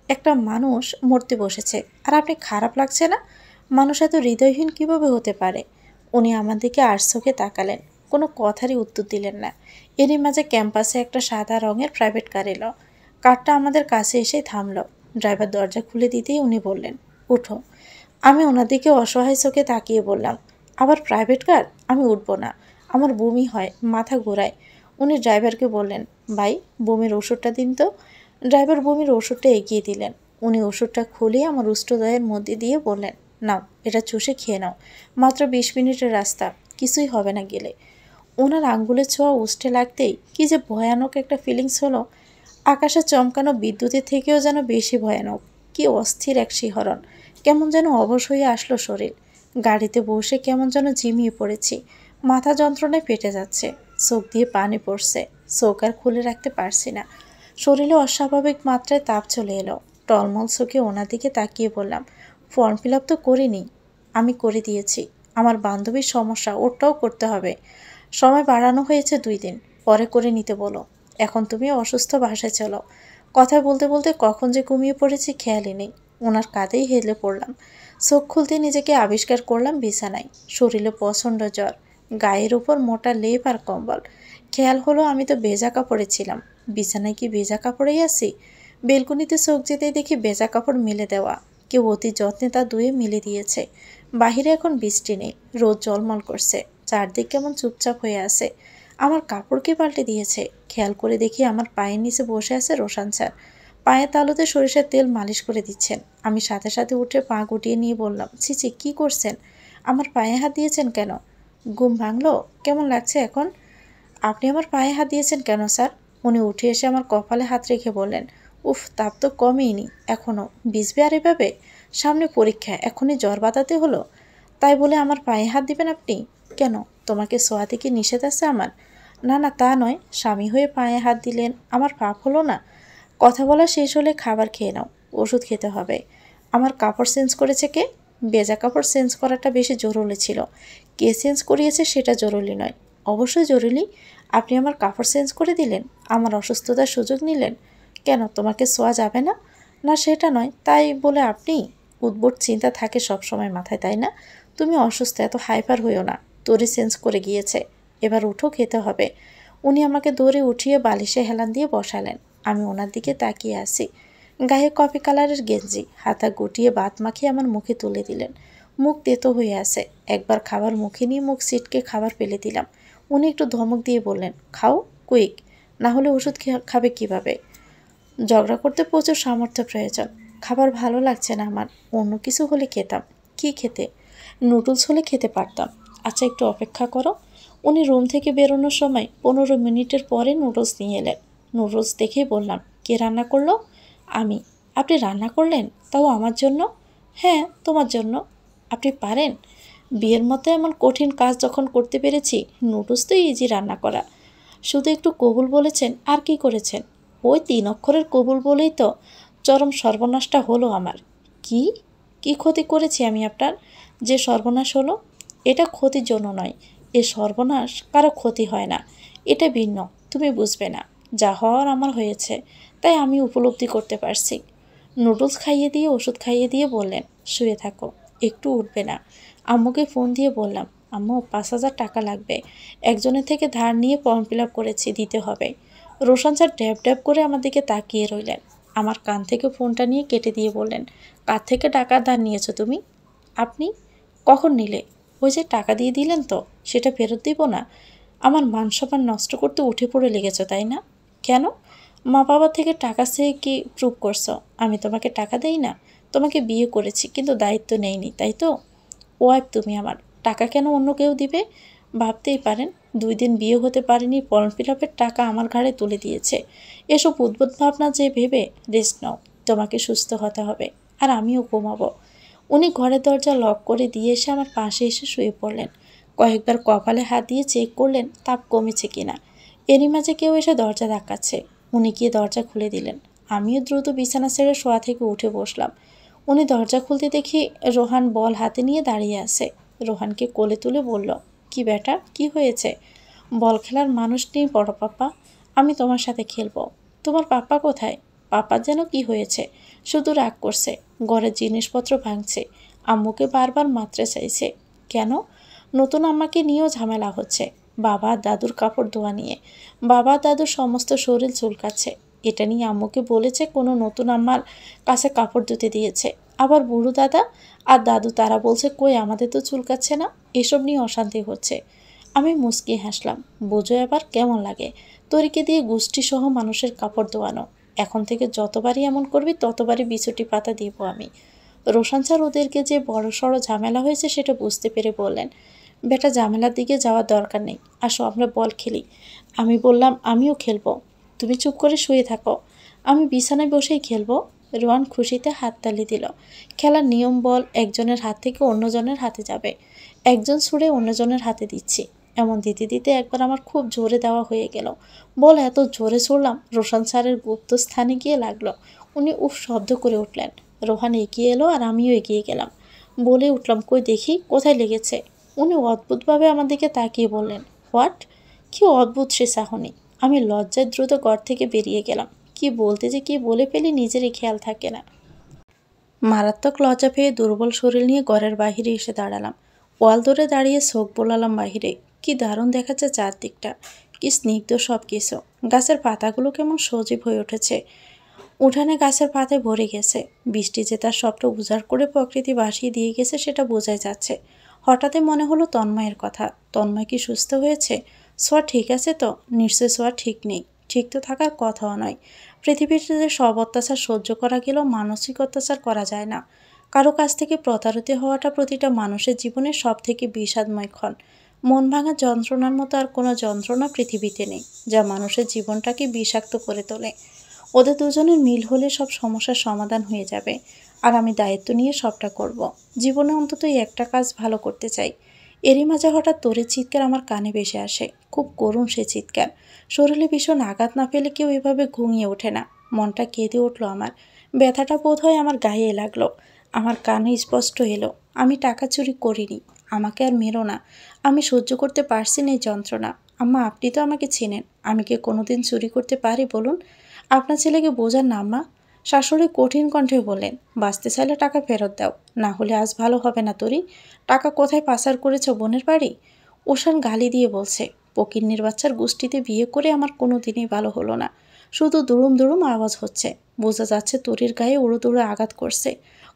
একটা মানুষ মরতে বসেছে আর আপনি খারাপ লাগছে না? মানুষ এত হৃদয়হীন কিভাবে হতে পারে? উনি আমার দিকে আড়চোখে তাকালেন, কোনো কথারই উত্তর দিলেন না। এরই মাঝে ক্যাম্পাসে একটা সাদা রঙের প্রাইভেট কার এলো। কারটা আমাদের কাছে এসে থামল। ড্রাইভার দরজা খুলে দিতেই উনি বললেন, উঠো। আমি ওনার দিকে অসহায় চোখে তাকিয়ে বললাম, আবার প্রাইভেট কার? আমি উঠবো না। আমার বমি হয়, মাথা ঘোরায়। উনি ড্রাইভারকে বললেন, ভাই, বমির ওষুধটা দিন তো। ড্রাইভার বমির ওষুধটা এগিয়ে দিলেন। উনি ওষুধটা খুলে আমার উষ্ঠদয়ের মধ্যে দিয়ে বললেন, নাও, এটা চুষে খেয়ে নাও। মাত্র 20 মিনিটের রাস্তা, কিছুই হবে না গেলে। ওনার আঙ্গুলের ছোঁয়া উষ্ঠে লাগতেই কি যে ভয়ানক একটা ফিলিংস হলো। আকাশে চমকানো বিদ্যুতের থেকেও যেন বেশি ভয়ানক। কি অস্থির এক শিহরণ। কেমন যেন অবশ হয়ে আসলো শরীর। গাড়িতে বসে কেমন যেন ঝিমিয়ে পড়েছি। মাথা যন্ত্রণায় ফেটে যাচ্ছে। চোখ দিয়ে পানি পড়ছে। চোখ আর খুলে রাখতে পারছি না। শরীরে অস্বাভাবিক মাত্রায় তাপ চলে এলো। টলমল চোখে ওনার দিকে তাকিয়ে বললাম, ফর্ম ফিল আপ তো করিনি। আমি করে দিয়েছি। আমার বান্ধবীর সমস্যা, ওরটাও করতে হবে। সময় বাড়ানো হয়েছে 2 দিন, পরে করে নিতে বলো। এখন তুমি অসুস্থ, বাসায় চলো। কথা বলতে বলতে কখন যে ঘুমিয়ে পড়েছি খেয়ালই নেই। ওনার কাঁধেই হেলে পড়লাম। চোখ খুলতে নিজেকে আবিষ্কার করলাম বিছানায়। শরীরে প্রচণ্ড জ্বর, গায়ের উপর মোটা লেপ আর কম্বল। খেয়াল হলো আমি তো ভেজা কাপড়ে ছিলাম। বিছানায় কি ভেজা কাপড়েই আছি? বেলকনিতে চোখ যেতেই দেখি ভেজা কাপড় মেলে দেওয়া। কেউ অতি যত্নে তা ধুয়ে মেলে দিয়েছে। বাহিরে এখন বৃষ্টি নেই, রোদ জলমল করছে। চারদিক কেমন চুপচাপ হয়ে আছে। আমার কাপড়কে পাল্টে দিয়েছে। খেয়াল করে দেখি আমার পায়ের নিচে বসে আছে রোশান স্যার। পায়ের তালুতে সরিষার তেল মালিশ করে দিচ্ছেন। আমি সাথে সাথে উঠে পা গুটিয়ে নিয়ে বললাম, ছিছি, কি করছেন? আমার পায়ে হাত দিয়েছেন কেন? ঘুম ভাঙলো? কেমন লাগছে এখন? আপনি আমার পায়ে হাত দিয়েছেন কেন স্যার? উনি উঠে এসে আমার কপালে হাত রেখে বললেন, উফ, তাপ তো কমেইনি এখনও, ভিজবে আর এভাবে? সামনে পরীক্ষা, এখনই জ্বর বাঁধাতে হলো? তাই বলে আমার পায়ে হাত দিবেন আপনি? কেন, তোমাকে ছোঁয়াতে কি নিষেধ আছে আমার? না না, তা নয়, স্বামী হয়ে পায়ে হাত দিলেন, আমার পাপ হলো না? কথা বলা শেষ হলে খাবার খেয়ে নাও, ওষুধ খেতে হবে। আমার কাপড় চেঞ্জ করেছে কে? ভেজা কাপড় চেঞ্জ করাটা বেশি জরুরি ছিল, কে চেঞ্জ করিয়েছে সেটা জরুরি নয়। অবশ্যই জরুরি। আপনি আমার কাপড় চেঞ্জ করে দিলেন, আমার অসুস্থতার সুযোগ নিলেন। কেন, তোমাকে ছোঁয়া যাবে না? না সেটা নয়, তাই বলে আপনি? উদ্ভট চিন্তা থাকে সব সময় মাথায়, তাই না? তুমি অসুস্থ, এত হাইপার হইও না। তোরই চেঞ্জ করে গিয়েছে, এবার উঠো, খেতে হবে। উনি আমাকে দৌড়ে উঠিয়ে বালিশে হেলান দিয়ে বসালেন। আমি ওনার দিকে তাকিয়ে আছি। গায়ে কফি কালারের গেঞ্জি, হাতা গুটিয়ে ভাত মাখিয়ে আমার মুখে তুলে দিলেন। মুখ তেতো হয়ে আছে, একবার খাবার মুখে নিয়ে মুখ সিটকে খাবার ফেলে দিলাম। উনি একটু ধমক দিয়ে বললেন, খাও কুইক, না হলে ওষুধ খাবে কিভাবে? ঝগড়া করতে প্রচুর সামর্থ্য প্রয়োজন। খাবার ভালো লাগছে না আমার, অন্য কিছু হলে খেতাম। কি খেতে? নুডলস হলে খেতে পারতাম। আচ্ছা, একটু অপেক্ষা করো। উনি রুম থেকে বেরোনোর সময় 15 মিনিটের পরে নুডলস নিয়ে এলেন। নুডলস দেখেই বললাম, কে রান্না করলো? আমি। আপনি রান্না করলেন, তাও আমার জন্য? হ্যাঁ, তোমার জন্য। আপনি পারেন? বিয়ের মতো এমন কঠিন কাজ যখন করতে পেরেছি, নুডলস তো ইজি রান্না করা। শুধু একটু কবুল বলেছেন, আর কি করেছেন? ওই 3 অক্ষরের কবুল বলেই তো চরম সর্বনাশটা হলো আমার। কি? কি ক্ষতি করেছি আমি আপনার, যে সর্বনাশ হলো? এটা ক্ষতির জন্য নয়, এ সর্বনাশ কারো ক্ষতি হয় না, এটা ভিন্ন। তুমি বুঝবে না। যা হওয়ার আমার হয়েছে, তাই আমি উপলব্ধি করতে পারছি। নুডলস খাইয়ে দিয়ে ওষুধ খাইয়ে দিয়ে বললেন, শুয়ে থাকো, একটু উঠবে না। আম্মুকে ফোন দিয়ে বললাম, আম্মু 5,000 টাকা লাগবে, একজনের থেকে ধার নিয়ে ফর্ম ফিল আপ করেছি, দিতে হবে। রোশন স্যার ড্যাব ড্যাব করে আমার দিকে তাকিয়ে রইলেন। আমার কান থেকে ফোনটা নিয়ে কেটে দিয়ে বললেন, কার থেকে টাকা ধার নিয়েছো তুমি? আপনি? কখন নিলে? ওই যে টাকা দিয়ে দিলেন তো, সেটা ফেরত দিব না? আমার মান সম্মান নষ্ট করতে উঠে পড়ে লেগেছ, তাই না? কেন? মা বাবা থেকে টাকা চেয়ে কি প্রুভ করছো আমি তোমাকে টাকা দেই না? তোমাকে বিয়ে করেছি, কিন্তু দায়িত্ব নেইনি, তাই তো? ওয়াইফ তুমি আমার, টাকা কেন অন্য কেউ দিবে? ভাবতেই পারেন, 2 দিন বিয়ে হতে পারেনি, ফর্ম ফিল আপের টাকা আমার ঘাড়ে তুলে দিয়েছে। এসব উদ্ভুত ভাবনা যে ভেবে রেস্ট নাও, তোমাকে সুস্থ হতে হবে, আর আমিও ঘুমাবো। উনি ঘরের দরজা লক করে দিয়ে এসে আমার পাশে এসে শুয়ে পড়লেন। কয়েকবার কপালে হাত দিয়ে চেক করলেন তাপ কমেছে কিনা। এরই মাঝে কেউ এসে দরজা ধাক্কাচ্ছে। উনি গিয়ে দরজা খুলে দিলেন। আমিও দ্রুত বিছানা ছেড়ে শোয়া থেকে উঠে বসলাম। উনি দরজা খুলতে দেখি রোহান বল হাতে নিয়ে দাঁড়িয়ে আছে। রোহানকে কোলে তুলে বলল, কি বেটা, কি হয়েছে? বল খেলার মানুষ নেই বড় পাপা, আমি তোমার সাথে খেলবো। তোমার পাপা কোথায়? পাপার যেন কি হয়েছে, শুধু রাগ করছে, ঘরের জিনিসপত্র ভাঙছে, আম্মুকে বারবার মাত্রে চাইছে। কেন? নতুন আম্মাকে নিয়েও ঝামেলা হচ্ছে, বাবা দাদুর কাপড় ধোয়া নিয়ে। বাবা দাদুর সমস্ত শরীর চুলকাচ্ছে, এটা নিয়ে আম্মুকে বলেছে কোনো নতুন আম্মার কাছে কাপড় ধুতে দিয়েছে। আবার বুড়ো দাদা আর দাদু তারা বলছে, কই আমাদের তো চুলকাচ্ছে না। এসব নিয়ে অশান্তি হচ্ছে। আমি মুচকি হাসলাম। বোঝো এবার কেমন লাগে তরিকে দিয়ে গোষ্ঠীসহ মানুষের কাপড় ধোয়ানো। এখন থেকে যতবারই এমন করবি ততবারই বিছুটি পাতা দিব আমি। রোশন স্যার ওদেরকে যে বড় সড়ো ঝামেলা হয়েছে সেটা বুঝতে পেরে বললেন, বেটা ঝামেলার দিকে যাওয়ার দরকার নেই, আসো আমরা বল খেলি। আমি বললাম, আমিও খেলবো। তুমি চুপ করে শুয়ে থাকো, আমি বিছানায় বসেই খেলবো। রোহান খুশিতে হাততালি দিল। খেলার নিয়ম, বল একজনের হাত থেকে অন্যজনের হাতে যাবে, একজন ছুঁড়ে অন্যজনের হাতে দিচ্ছি। এমন দিতে দিতে একবার আমার খুব জোরে দেওয়া হয়ে গেল। বল এত জোরে ছুড়লাম রোশন স্যারের গুপ্ত স্থানে গিয়ে লাগলো। উনি উফ শব্দ করে উঠলেন। রোহান এগিয়ে এলো আর আমিও এগিয়ে গেলাম। বলে উঠলাম, কই দেখি কোথায় লেগেছে। উনি অদ্ভুতভাবে আমার দিকে তাকিয়ে বললেন, হোয়াট? কি অদ্ভুত সে চাহনি। আমি লজ্জায় দ্রুত ঘর থেকে বেরিয়ে গেলাম। কি বলতে যে কি বলে ফেলি নিজেরই খেয়াল থাকে না। মারাত্মক লজ্জা পেয়ে দুর্বল শরীর নিয়ে ঘরের বাহিরে এসে দাঁড়ালাম। ওয়াল ধরে দাঁড়িয়ে চোখ বোলালাম বাহিরে। কি দারুণ দেখাচ্ছে চারদিকটা, কি স্নিগ্ধ সব কিছু। গাছের পাতাগুলো কেমন সজীব হয়ে উঠেছে। উঠানে গাছের পাতায় ভরে গেছে। বৃষ্টি যে তার সবটা উজাড় করে প্রকৃতি ভাসিয়ে দিয়ে গেছে সেটা বোঝাই যাচ্ছে। হঠাৎই মনে হলো তন্ময়ের কথা। তন্ময় কি সুস্থ হয়েছে? সোয়া ঠিক আছে তো? নিশ্চয় সোয়া ঠিক নেই, ঠিক তো থাকার কথাও নয়। পৃথিবীতে যে সব অত্যাচার সহ্য করা গেলেও মানসিক অত্যাচার করা যায় না। কারো কাছ থেকে প্রতারিত হওয়াটা প্রতিটা মানুষের জীবনের সব থেকে বিষাদময় ক্ষণ। মন ভাঙা যন্ত্রণার মতো আর কোনো যন্ত্রণা পৃথিবীতে নেই, যা মানুষের জীবনটাকে বিষাক্ত করে তোলে। ওদের দুজনের মিল হলে সব সমস্যার সমাধান হয়ে যাবে। আর আমি দায়িত্ব নিয়ে সবটা করব। জীবনে অন্তত এই একটা কাজ ভালো করতে চাই। এরই মাঝে হঠাৎ তোরের চিৎকার আমার কানে ভেসে আসে। খুব করুণ সে চিৎকার। শরীরে ভীষণ আঘাত না পেলে কেউ এভাবে ঘুমিয়ে ওঠে না। মনটা কেঁদে উঠল আমার। ব্যথাটা বোধ হয় আমার গায়ে লাগলো। আমার কানে স্পষ্ট এলো, আমি টাকা চুরি করিনি। আমাকে আর মেরো না। আমি সহ্য করতে পারছি না এই যন্ত্রণা। আম্মা, আপনি তো আমাকে চেনেন। আমি কি কোনোদিন চুরি করতে পারি বলুন? আপনার ছেলেকে বোঝান না আম্মা। শাশুড়ি কঠিন কণ্ঠে বললেন, বাঁচতে চাইলে টাকা ফেরত দাও, না হলে আজ ভালো হবে না তোরই। টাকা কোথায় পাচার করেছ বোনের বাড়ি? ওশান গালি দিয়ে বলছে, ফকিন্নির বাচ্চার গোষ্ঠীতে বিয়ে করে আমার কোনো দিনই ভালো হলো না। শুধু দুরুম দুরুম আওয়াজ হচ্ছে। বোঝা যাচ্ছে তরির গায়ে উড়ো আঘাত করছে।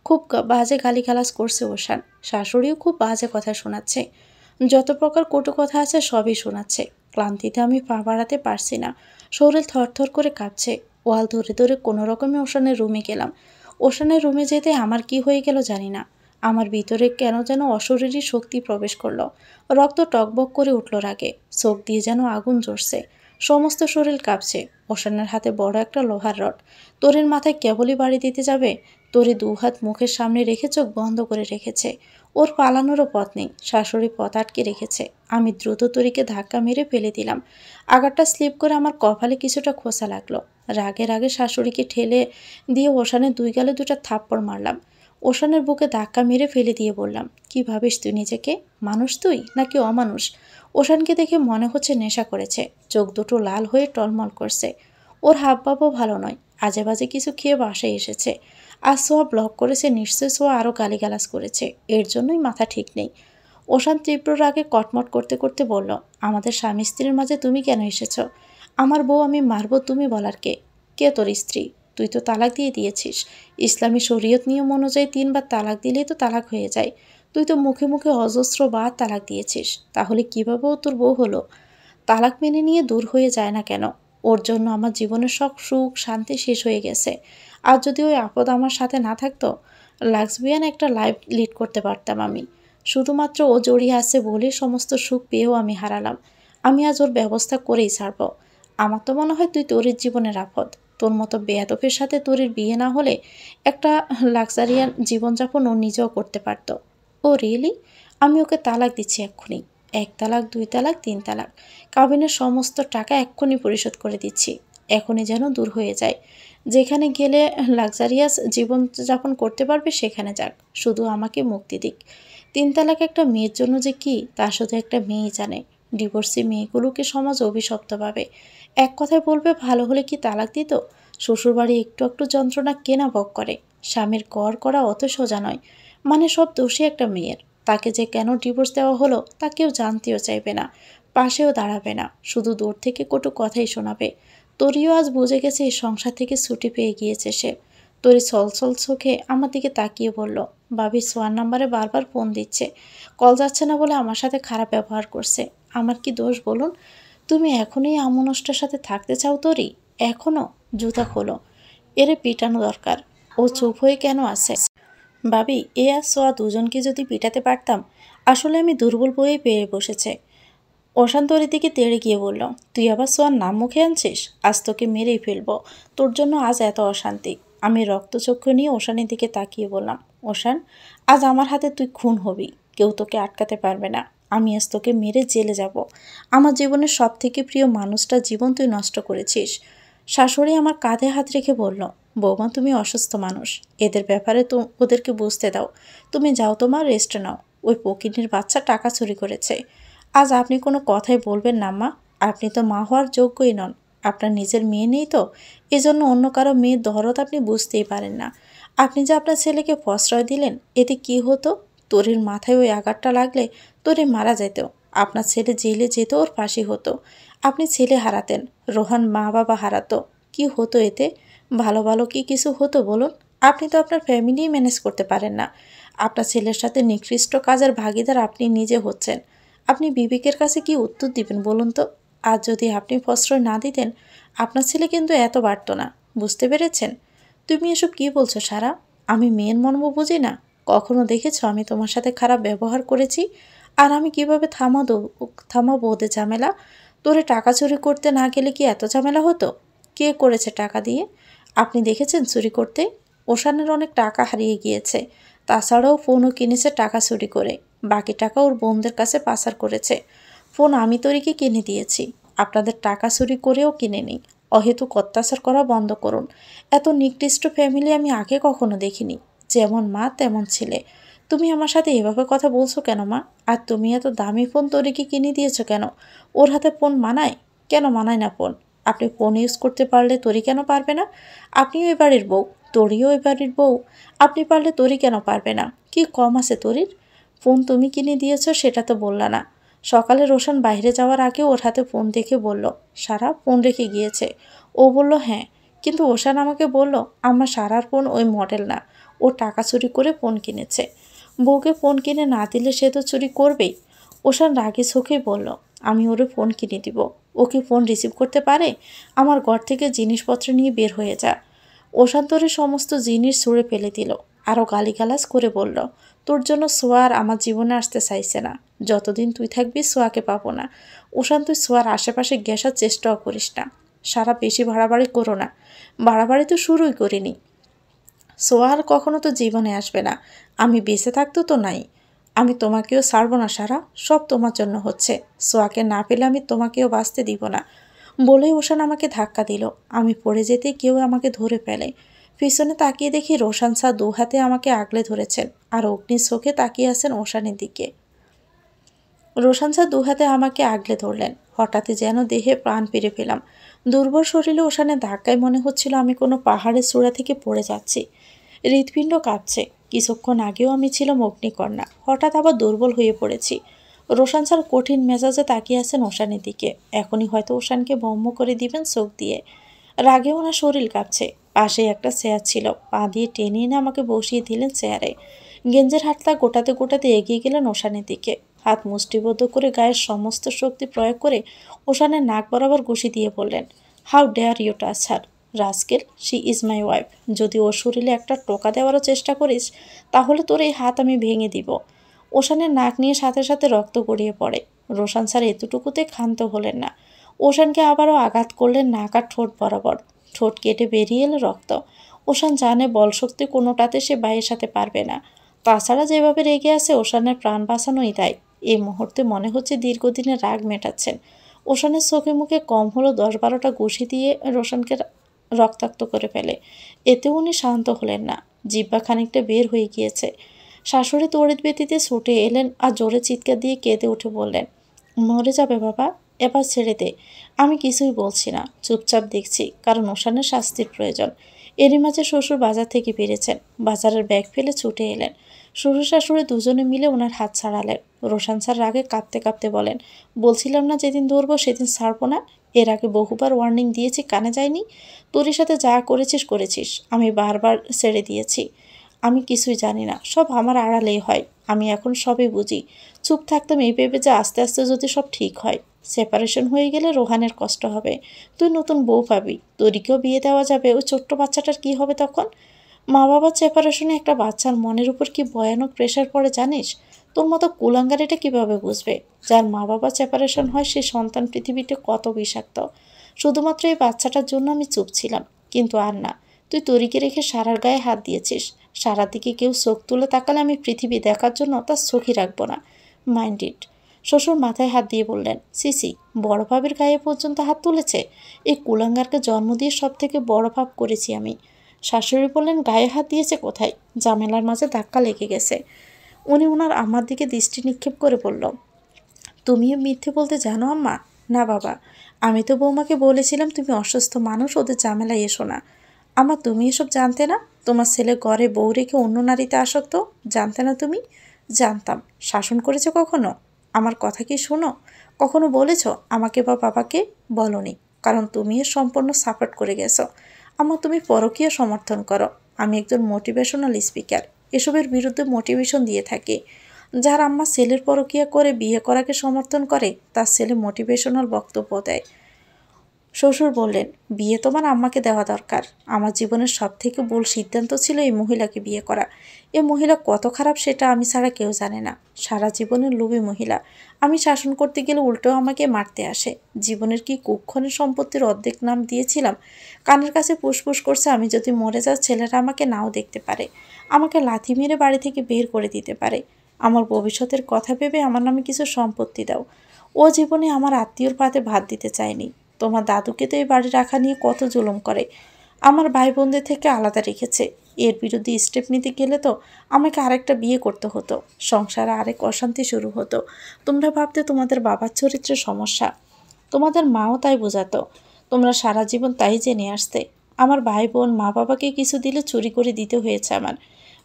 খুব বাজে গালিগালাজ করছে ওশান। শাশুড়িও খুব বাজে কথা শোনাচ্ছে। যত প্রকার কটু কথা আছে সবই শোনাচ্ছে। ক্লান্তিতে আমি পা বাড়াতে পারছি না। শরীর থরথর করে কাঁপছে। ওয়াল ধরে ধরে কোনো রকমে ওশানের রুমে গেলাম। ওশানের রুমে যেতে আমার কি হয়ে গেল জানি না। আমার ভিতরে কেন যেন অশরীরী শক্তি প্রবেশ করলো। রক্ত টকবক করে উঠল রাগে। চোখ দিয়ে যেন আগুন জ্বলছে। সমস্ত শরীর কাঁপছে। ওশানের হাতে বড় একটা লোহার রড। তোরের মাথায় কেবলই বাড়ি দিতে যাবে। তোরে দু হাত মুখের সামনে রেখে চোখ বন্ধ করে রেখেছে। ওর পালানোরও পথ নেই। শাশুড়ি পথ আটকে রেখেছে। আমি দ্রুত তরিকে ধাক্কা মেরে ফেলে দিলাম। আগারটা স্লিপ করে আমার কপালে কিছুটা খোসা লাগলো। রাগে শাশুড়িকে ঠেলে দিয়ে ওশানের দুই গালে দুটা থাপ্পড় মারলাম। ওশানের বুকে ধাক্কা মেরে ফেলে দিয়ে বললাম, কি ভাবিস তুই নিজেকে? মানুষ তুই নাকি অমানুষ? ওশানকে দেখে মনে হচ্ছে নেশা করেছে। চোখ দুটো লাল হয়ে টলমল করছে। ওর হাবভাবও ভালো নয়। আজে বাজে কিছু খেয়ে বাসায় এসেছে। আজ সোয়া ব্লক করেছে, নিশ্চয় সোয়া আরও গালিগালাজ করেছে। এর জন্যই মাথা ঠিক নেই। ওশান তীব্র রাগে কটমট করতে করতে বলল, আমাদের স্বামী স্ত্রীর মাঝে তুমি কেন এসেছ? আমার বউ আমি মারব তুমি বলার কে? কে তোর স্ত্রী? তুই তো তালাক দিয়ে দিয়েছিস। ইসলামী শরীয়ত নিয়ম অনুযায়ী 3 বার তালাক দিলেই তো তালাক হয়ে যায়। তুই তো মুখে মুখে অজস্র বার তালাক দিয়েছিস। তাহলে কিভাবে ও তোর বউ হলো? তালাক মেনে নিয়ে দূর হয়ে যায় না কেন? ওর জন্য আমার জীবনের সব সুখ শান্তি শেষ হয়ে গেছে। আর যদি ওই আপদ আমার সাথে না থাকতো, লাক্সবিয়ান একটা লাইফ লিড করতে পারতাম আমি। শুধুমাত্র ও জড়িয়ে আছে বলে সমস্ত সুখ পেয়েও আমি হারালাম। আমি আজ ওর ব্যবস্থা করেই ছাড়ব। আমার তো মনে হয় তুই তোরের জীবনের আপদ। তোর মতো বেয়াদবের সাথে তোরের বিয়ে না হলে একটা লাক্সারিয়ান জীবনযাপন ও নিজেও করতে পারতো। ও রিয়েলি? আমি ওকে তালাক দিচ্ছি এক্ষুনি। 1 তালাক, 2 তালাক, 3 তালাক। কাবিনের সমস্ত টাকা এক্ষুনি পরিশোধ করে দিচ্ছি। এখনই যেন দূর হয়ে যায়। যেখানে গেলে লাক্সারিয়াস জীবনযাপন করতে পারবে সেখানে যাক। শুধু আমাকে মুক্তি দিক। 3 তালাক একটা মেয়ের জন্য যে কি, তা শুধু একটা মেয়েই জানে। ডিভোর্সি মেয়েগুলোকে সমাজ অভিশপ্ত ভাবে। এক কথায় বলবে, ভালো হলে কি তালাক দিত? শ্বশুরবাড়ি একটু একটু যন্ত্রণা কেনা ভোগ করে। স্বামীর কর করা অত সোজা নয়। মানে সব দোষী একটা মেয়ের। তাকে যে কেন ডিভোর্স দেওয়া হলো তা কেউ জানতেও চাইবে না। পাশেও দাঁড়াবে না। শুধু দূর থেকে কটু কথাই শোনাবে। তরিও আজ বুঝে গেছে এই সংসার থেকে ছুটি পেয়ে গিয়েছে সে। তরি ছলছল চোখে আমার দিকে তাকিয়ে বলল, ভাবি সোয়ার নাম্বারে বারবার ফোন দিচ্ছে। কল যাচ্ছে না বলে আমার সাথে খারাপ ব্যবহার করছে। আমার কি দোষ বলুন? তুমি এখনই আমনষ্টের সাথে থাকতে চাও তরি? এখনো? জুতা খোলো। এরে পিটানো দরকার। ও চুপ হয়ে কেন আছে? ভাবি, এ আর সোয়া দুজনকে যদি পিটাতে পারতাম। আসলে আমি দুর্বল বয়েই পেয়ে বসেছে। অশান্তরীর দিকে তেড়ে গিয়ে বলল, তুই আবার সোয়ার নাম মুখে আনছিস? আজ তোকে মেরেই ফেলবো। তোর জন্য আজ এত অশান্তি। আমি রক্তচক্ষু নিয়ে ওশানের দিকে তাকিয়ে বললাম, ওশান, আজ আমার হাতে তুই খুন হবি। কেউ তোকে আটকাতে পারবে না। আমি আজ তোকে মেরে জেলে যাব। আমার জীবনের সব থেকে প্রিয় মানুষটার জীবন তুই নষ্ট করেছিস। শাশুড়ি আমার কাঁধে হাত রেখে বলল, বৌমা, তুমি অসুস্থ মানুষ। এদের ব্যাপারে তো ওদেরকে বুঝতে দাও। তুমি যাও, তোমার রেস্ট নাও। ওই পকিনীর বাচ্চা টাকা চুরি করেছে। আজ আপনি কোনো কথাই বলবেন না মা। আপনি তো মা হওয়ার যোগ্যই নন। আপনার নিজের মেয়ে নেই তো, এজন্য অন্য কারো মেয়ের দরদ আপনি বুঝতেই পারেন না। আপনি যে আপনার ছেলেকে প্রশ্রয় দিলেন, এতে কি হতো? তোরের মাথায় ওই আঘাতটা লাগলে তোরে মারা যেত। আপনার ছেলে জেলে যেত, ওর ফাঁসি হতো। আপনি ছেলে হারাতেন, রোহান মা বাবা হারাতো। কি হতো এতে? ভালো ভালো কি কিছু হতো বলুন? আপনি তো আপনার ফ্যামিলি ম্যানেজ করতে পারেন না। আপনার ছেলের সাথে নিকৃষ্ট কাজের ভাগিদার আপনি নিজে হচ্ছেন। আপনি বিবেকের কাছে কি উত্তর দিবেন বলুন তো? আজ যদি আপনি প্রশ্রয় না দিতেন, আপনার ছেলে কিন্তু এত বাড়ত না। বুঝতে পেরেছেন? তুমি এসব কি বলছো সারা? আমি মেয়ের মর্ম বুঝি না? কখনো দেখেছো আমি তোমার সাথে খারাপ ব্যবহার করেছি? আর আমি কিভাবে থামাবো ওদের ঝামেলা? তোরে টাকা চুরি করতে না গেলে কি এত ঝামেলা হতো? কে করেছে টাকা দিয়ে? আপনি দেখেছেন চুরি করতে? ওশানের অনেক টাকা হারিয়ে গিয়েছে, তাছাড়াও ফোনও কিনেছে টাকা চুরি করে, বাকি টাকা ওর বোনদের কাছে পাচার করেছে। ফোন আমি তরিকে কিনে দিয়েছি, আপনাদের টাকা চুরি করেও কিনে নিই। অহেতুক অত্যাচার করা বন্ধ করুন। এত নিকৃষ্ট ফ্যামিলি আমি আগে কখনো দেখিনি। যেমন মা তেমন ছেলে। তুমি আমার সাথে এভাবে কথা বলছো কেন মা? আর তুমি এত দামি ফোন তরিকে কিনে দিয়েছো কেন? ওর হাতে ফোন মানায়? কেন মানায় না ফোন? আপনি ফোন ইউজ করতে পারলে তরি কেন পারবে না? আপনিও এ বাড়ির বউ, তরিও এ বাড়ির বউ। আপনি পারলে তরি কেন পারবে না? কি কম আছে তরির? ফোন তুমি কিনে দিয়েছো সেটা তো বললা না। সকালে রোশন বাইরে যাওয়ার আগে ওর হাতে ফোন দেখে বলল, সারা ফোন রেখে গিয়েছে। ও বলল হ্যাঁ, কিন্তু ওশান আমাকে বলল আমার সারার ফোন ওই মডেল না, ও টাকা চুরি করে ফোন কিনেছে। বউকে ফোন কিনে না দিলে সে তো চুরি করবেই। ওশান রাগে চোখেই বলল, আমি ওরে ফোন কিনে দিব। ও কি ফোন রিসিভ করতে পারে? আমার ঘর থেকে জিনিসপত্র নিয়ে বের হয়ে যা। ওশান তোরে সমস্ত জিনিস ছুঁড়ে ফেলে দিল। আরও গালিগালাজ করে বলল, তোর জন্য সোয়ার আমার জীবনে আসতে চাইছে না। যতদিন তুই থাকবি সোয়াকে পাবো না। ওশান তুই সোয়ার আশেপাশে গেসার চেষ্টাও করিস না। সারা বেশি বাড়াবাড়ি করো না। বাড়াবাড়ি তো শুরুই করিনি। সোয়ার কখনো তো জীবনে আসবে না। আমি বেঁচে থাকতো তো নাই। আমি তোমাকেও ছাড়বো না সারা, সব তোমার জন্য হচ্ছে। সোয়াকে না পেলে আমি তোমাকেও বাঁচতে দিব না। বলেই ওশান আমাকে ধাক্কা দিল। আমি পড়ে যেতে কেউ আমাকে ধরে ফেলে। পিছনে তাকিয়ে দেখি রোশান স্যার দু হাতে আমাকে আগলে ধরেছেন আর অগ্নির চোখে তাকিয়ে আছেন ওশানের দিকে। রোশান স্যার দু হাতে আমাকে আগলে ধরলেন। হঠাৎই যেন দেহে প্রাণ ফিরে পেলাম। দুর্বল শরীরে ওশানের ধাক্কায় মনে হচ্ছিল আমি কোনো পাহাড়ের চূড়া থেকে পড়ে যাচ্ছি। হৃৎপিণ্ড কাঁপছে। কিছুক্ষণ আগেও আমি ছিলাম অগ্নিকন্যা, হঠাৎ আবার দুর্বল হয়ে পড়েছি। রোশান স্যার কঠিন মেজাজে তাকিয়ে আছেন ওশানের দিকে। এখনই হয়তো ওশানকে বম্য করে দিবেন চোখ দিয়ে। রাগে ওনার শরীর কাঁপছে। পাশে একটা চেয়ার ছিল, পা দিয়ে টেনে এনে আমাকে বসিয়ে দিলেন চেয়ারে। গেঞ্জের হাতটা গোটাতে গোটাতে এগিয়ে গেলেন ওশানের দিকে। হাত মুষ্টিবদ্ধ করে গায়ের সমস্ত শক্তি প্রয়োগ করে ওশানের নাক বরাবর ঘুষি দিয়ে বললেন, how dare you touch her rascal, she is my wife. যদি ওর শরীরে একটা টোকা দেওয়ারও চেষ্টা করিস তাহলে তোর এই হাত আমি ভেঙে দিব। ওশানের নাক নিয়ে সাথে সাথে রক্ত গড়িয়ে পড়ে। রোশান স্যার এতটুকুতে ক্ষান্ত হলেন না। ওশানকে আবারও আঘাত করলেন নাক আর ঠোঁট বরাবর। ঠোঁট কেটে বেরিয়ে এলো রক্ত। ওশান জানে বলশক্তি কোনোটাতে সে ভাইয়ের সাথে পারবে না। তাছাড়া যেভাবে রেগে আছে ওশানের প্রাণ বাঁচানোই তাই। এই মুহূর্তে মনে হচ্ছে দীর্ঘদিনের রাগ মেটাচ্ছেন। ওশানের চোখে মুখে কম হলো 10-12টা ঘুষি দিয়ে রোশানকে রক্তাক্ত করে ফেলে। এতেও উনি শান্ত হলেন না। জিহ্বা খানিকটা বের হয়ে গিয়েছে। শাশুড়ি তড়িৎ ব্যতিতে ছুটে এলেন আর জোরে চিৎকার দিয়ে কেঁদে উঠে বললেন, মরে যাবে বাবা, এবার ছেড়ে দে। আমি কিছুই বলছি না, চুপচাপ দেখছি, কারণ ওশানের শাস্তির প্রয়োজন। এরই মাঝে শ্বশুর বাজার থেকে বেরিয়েছেন। বাজারের ব্যাগ ফেলে ছুটে এলেন। শ্বশুর শাশুড়ি দুজনে মিলে ওনার হাত ছাড়ালেন। রোশান স্যার রাগে কাঁপতে কাঁপতে বলেন, বলছিলাম না যেদিন ধরবো সেদিন ছাড়বো না? এর আগে বহুবার ওয়ার্নিং দিয়েছি, কানে যায়নি? তোর সাথে যা করেছিস করেছিস, আমি বারবার ছেড়ে দিয়েছি। আমি কিছুই জানি না, সব আমার আড়ালেই হয়। আমি এখন সবই বুঝি। চুপ থাকতাম এই ভেবে যে আস্তে আস্তে যদি সব ঠিক হয়। সেপারেশন হয়ে গেলে রোহানের কষ্ট হবে, তুই নতুন বউ পাবি, তোরিকেও বিয়ে দেওয়া যাবে। ওই ছোট্ট বাচ্চাটার কি হবে তখন? মা বাবার সেপারেশনে একটা বাচ্চার মনের উপর কি ভয়ানক প্রেশার পড়ে জানিস? তোর মতো কুলাঙ্গার এটা কীভাবে বুঝবে? যার মা বাবা সেপারেশন হয় সে সন্তান পৃথিবীতে কত বিষাক্ত। শুধুমাত্র এই বাচ্চাটার জন্য আমি চুপ ছিলাম, কিন্তু আর না। তুই তরিকে রেখে সারার গায়ে হাত দিয়েছিস। সারার দিকে কেউ চোখ তুলে তাকালে আমি পৃথিবী দেখার জন্য তার চোখই রাখবো না। Mind it. শ্বশুর মাথায় হাত দিয়ে বললেন, সিসি, বড় ভাবের গায়ে পর্যন্ত হাত তুলেছে? এই কুলাঙ্গারকে জন্ম দিয়ে সব থেকে বড় ভাব করেছি আমি। শাশুড়ি বললেন, গায়ে হাত দিয়েছে কোথায়? ঝামেলার মাঝে ধাক্কা লেগে গেছে। উনি ওনার আম্মার দিকে দৃষ্টি নিক্ষেপ করে বলল, তুমিও মিথ্যে বলতে জানো আম্মা? না বাবা, আমি তো বৌমাকে বলেছিলাম তুমি অসুস্থ মানুষ, ওদের ঝামেলায় এসো না। আমা, তুমি এসব জানতে না? তোমার ছেলে ঘরে বউ রেখে অন্য নারীতে আসক্ত, জানতে না তুমি? জানতাম। শাসন করেছে কখনো? আমার কথা কি শোনো? কখনো বলেছ আমাকে বা বাবাকে? বলনি, কারণ তুমি এর সম্পূর্ণ সাপোর্ট করে গেছো। আমার তুমি পরকীয় সমর্থন করো। আমি একজন মোটিভেশনাল স্পিকার, এসবের বিরুদ্ধে মোটিভেশন দিয়ে থাকি। যার আম্মা ছেলের পরকীয়া করে বিয়ে করাকে সমর্থন করে তার ছেলে মোটিভেশনাল বক্তব্য দেয়। শ্বশুর বললেন, বিয়ে তোমার আম্মাকে দেওয়া দরকার। আমার জীবনের সবথেকে ভুল সিদ্ধান্ত ছিল এই মহিলাকে বিয়ে করা। এ মহিলা কত খারাপ সেটা আমি ছাড়া কেউ জানে না। সারা জীবনের লোভী মহিলা। আমি শাসন করতে গেলে উল্টো আমাকে মারতে আসে। জীবনের কি কুক্ষণের সম্পত্তির অর্ধেক নাম দিয়েছিলাম। কানের কাছে ফুসফুস করছে আমি যদি মরে যাও ছেলেরা আমাকে নাও দেখতে পারে, আমাকে লাথি মেরে বাড়ি থেকে বের করে দিতে পারে। আমার ভবিষ্যতের কথা ভেবে আমার নামে কিছু সম্পত্তি দাও। ও জীবনে আমার আত্মীয়র পাতে ভাত দিতে চায়নি। তোমার দাদুকে তো এই বাড়ি রাখা নিয়ে কত জুলুম করে, আমার ভাই বোনদের থেকে আলাদা রেখেছে। এর বিরুদ্ধে স্টেপ নিতে গেলে তো আমাকে আরেকটা বিয়ে করতে হতো, সংসারে আরেক অশান্তি শুরু হতো। তোমরা ভাবতে তোমাদের বাবার চরিত্রের সমস্যা, তোমাদের মাও তাই বোঝাতো। তোমরা সারা জীবন তাই জেনে আসতে। আমার ভাই বোন মা বাবাকে কিছু দিলে চুরি করে দিতে হয়েছে আমার।